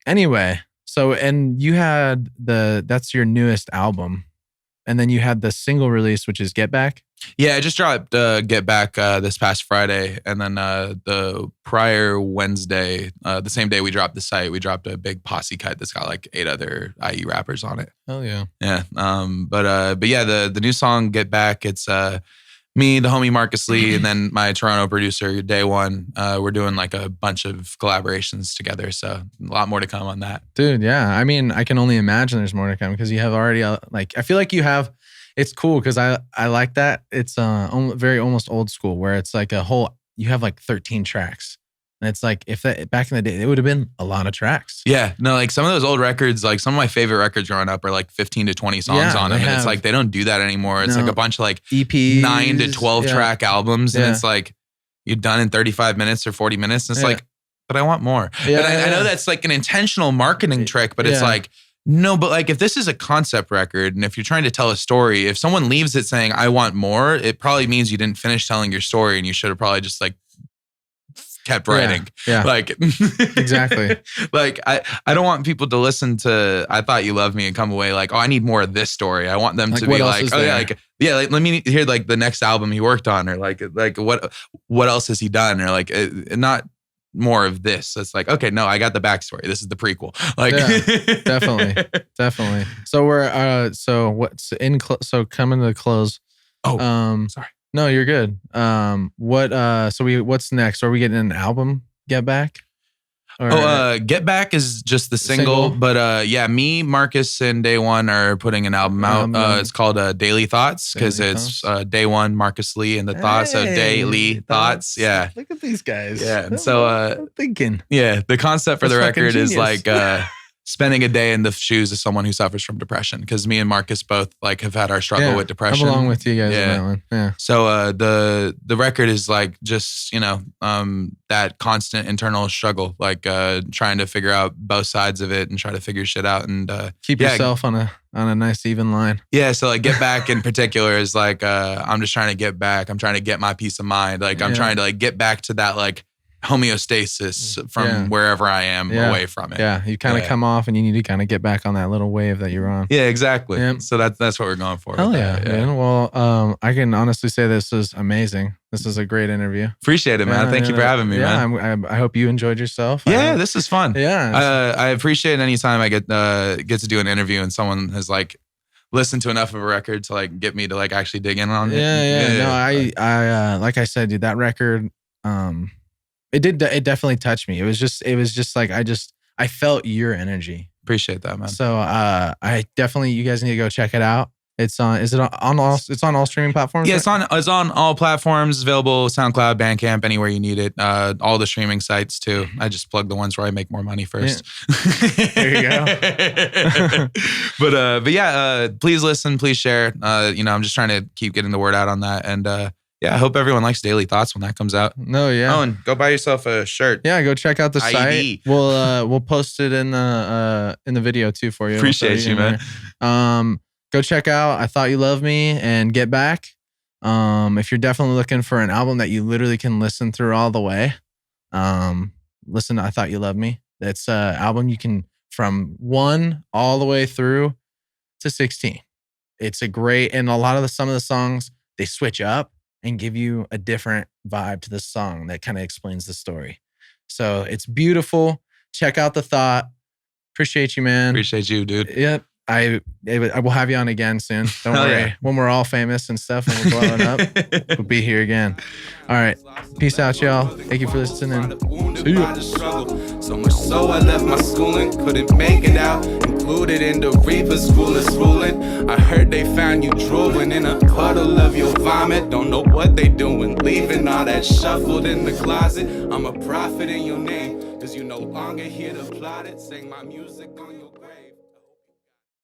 Anyway, so and you had that's your newest album, and then you had the single release, which is Get Back. Yeah, I just dropped Get Back this past Friday. And then the prior Wednesday, the same day we dropped the site, we dropped a big posse cut that's got like 8 other IE rappers on it. Hell yeah. Yeah. But yeah, the new song Get Back, it's me, the homie Marcus Lee, and then my Toronto producer, Day One. We're doing like a bunch of collaborations together. So a lot more to come on that. Dude, yeah. I mean, I can only imagine there's more to come because you have already I feel like you have. It's cool because I like that. It's very almost old school where it's like you have like 13 tracks. And it's like if that back in the day, it would have been a lot of tracks. Yeah, no, like some of those old records, like some of my favorite records growing up are like 15 to 20 songs on them. And it's like they don't do that anymore. It's like a bunch of like EPs, 9 to 12 track albums. And it's like you're done in 35 minutes or 40 minutes. And it's like, but I want more. Yeah, and I know that's like an intentional marketing trick, but it's like, no, but like if this is a concept record and if you're trying to tell a story, if someone leaves it saying, I want more, it probably means you didn't finish telling your story and you should have probably just like kept writing. Yeah. Like exactly. Like I don't want people to listen to I Thought You Loved Me and come away like, oh, I need more of this story. I want them like, to be like, oh yeah, like let me hear like the next album he worked on or like what else has he done or like not more of this. It's like, okay, no, I got the backstory. This is the prequel. Like definitely. So we're so what's so coming to the close. Oh, sorry. No, you're good. What's next? Are we getting an album Get Back? Or, Get Back is just the single. But yeah, me, Marcus, and Day One are putting an album out. It's called Daily Thoughts because it's Day One, Marcus Lee, and the thoughts of Daily Thoughts. Yeah. Look at these guys. Yeah. And so I'm thinking. Yeah, the concept for the record is genius. like spending a day in the shoes of someone who suffers from depression. Because me and Marcus both like have had our struggle with depression. I'm along with you guys on that one. Yeah. So the record is like just, that constant internal struggle, like trying to figure out both sides of it and try to figure shit out and keep yourself on a nice even line. Yeah. So like Get Back in particular is like I'm just trying to get back. I'm trying to get my peace of mind. Like I'm trying to like get back to that like homeostasis from wherever I am away from it. Yeah, you kind of come off and you need to kind of get back on that little wave that you're on. Yeah, exactly. Yeah. So that's what we're going for. Hell yeah, man. Well, I can honestly say this is amazing. This is a great interview. Appreciate it, man. Thank you for having me, man. I hope you enjoyed yourself. Yeah, this is fun. Yeah. I appreciate any time I get to do an interview and someone has like listened to enough of a record to like get me to like actually dig in on it. Yeah. No, I like I said, dude, that record, it definitely touched me. It was just like I felt your energy. Appreciate that, man. So I definitely, you guys need to go check it out. It's on all streaming platforms? Yeah, it's on all platforms, available SoundCloud, Bandcamp, anywhere you need it. All the streaming sites too. I just plug the ones where I make more money first. Yeah. There you go. But yeah, please listen, please share. I'm just trying to keep getting the word out on that. And yeah, I hope everyone likes Daily Thoughts when that comes out. No, yeah. Oh, and go buy yourself a shirt. Yeah, go check out the site. We'll post it in the video too for you. Appreciate you, man. Go check out I Thought You Loved Me and Get Back. If you're definitely looking for an album that you literally can listen through all the way, listen to I Thought You Loved Me. That's an album you can from 1 all the way through to 16. It's a great, and some of the songs, they switch up and give you a different vibe to the song that kind of explains the story. So it's beautiful. Check out The Thought. Appreciate you, man. Appreciate you, dude. Yep. I will have you on again soon. Don't worry. Yeah. When we're all famous and stuff and we're blowing up, we'll be here again. All right. Peace out, y'all. Thank you for listening. See you. So much so I left my schooling, couldn't make it out. Included in the Reaper school of schooling. I heard they found you drooling in a puddle of your vomit. Don't know what they doing, leaving all that shuffled in the closet. I'm a prophet in your name, cause you no longer here to plot it. Sing my music on your grave.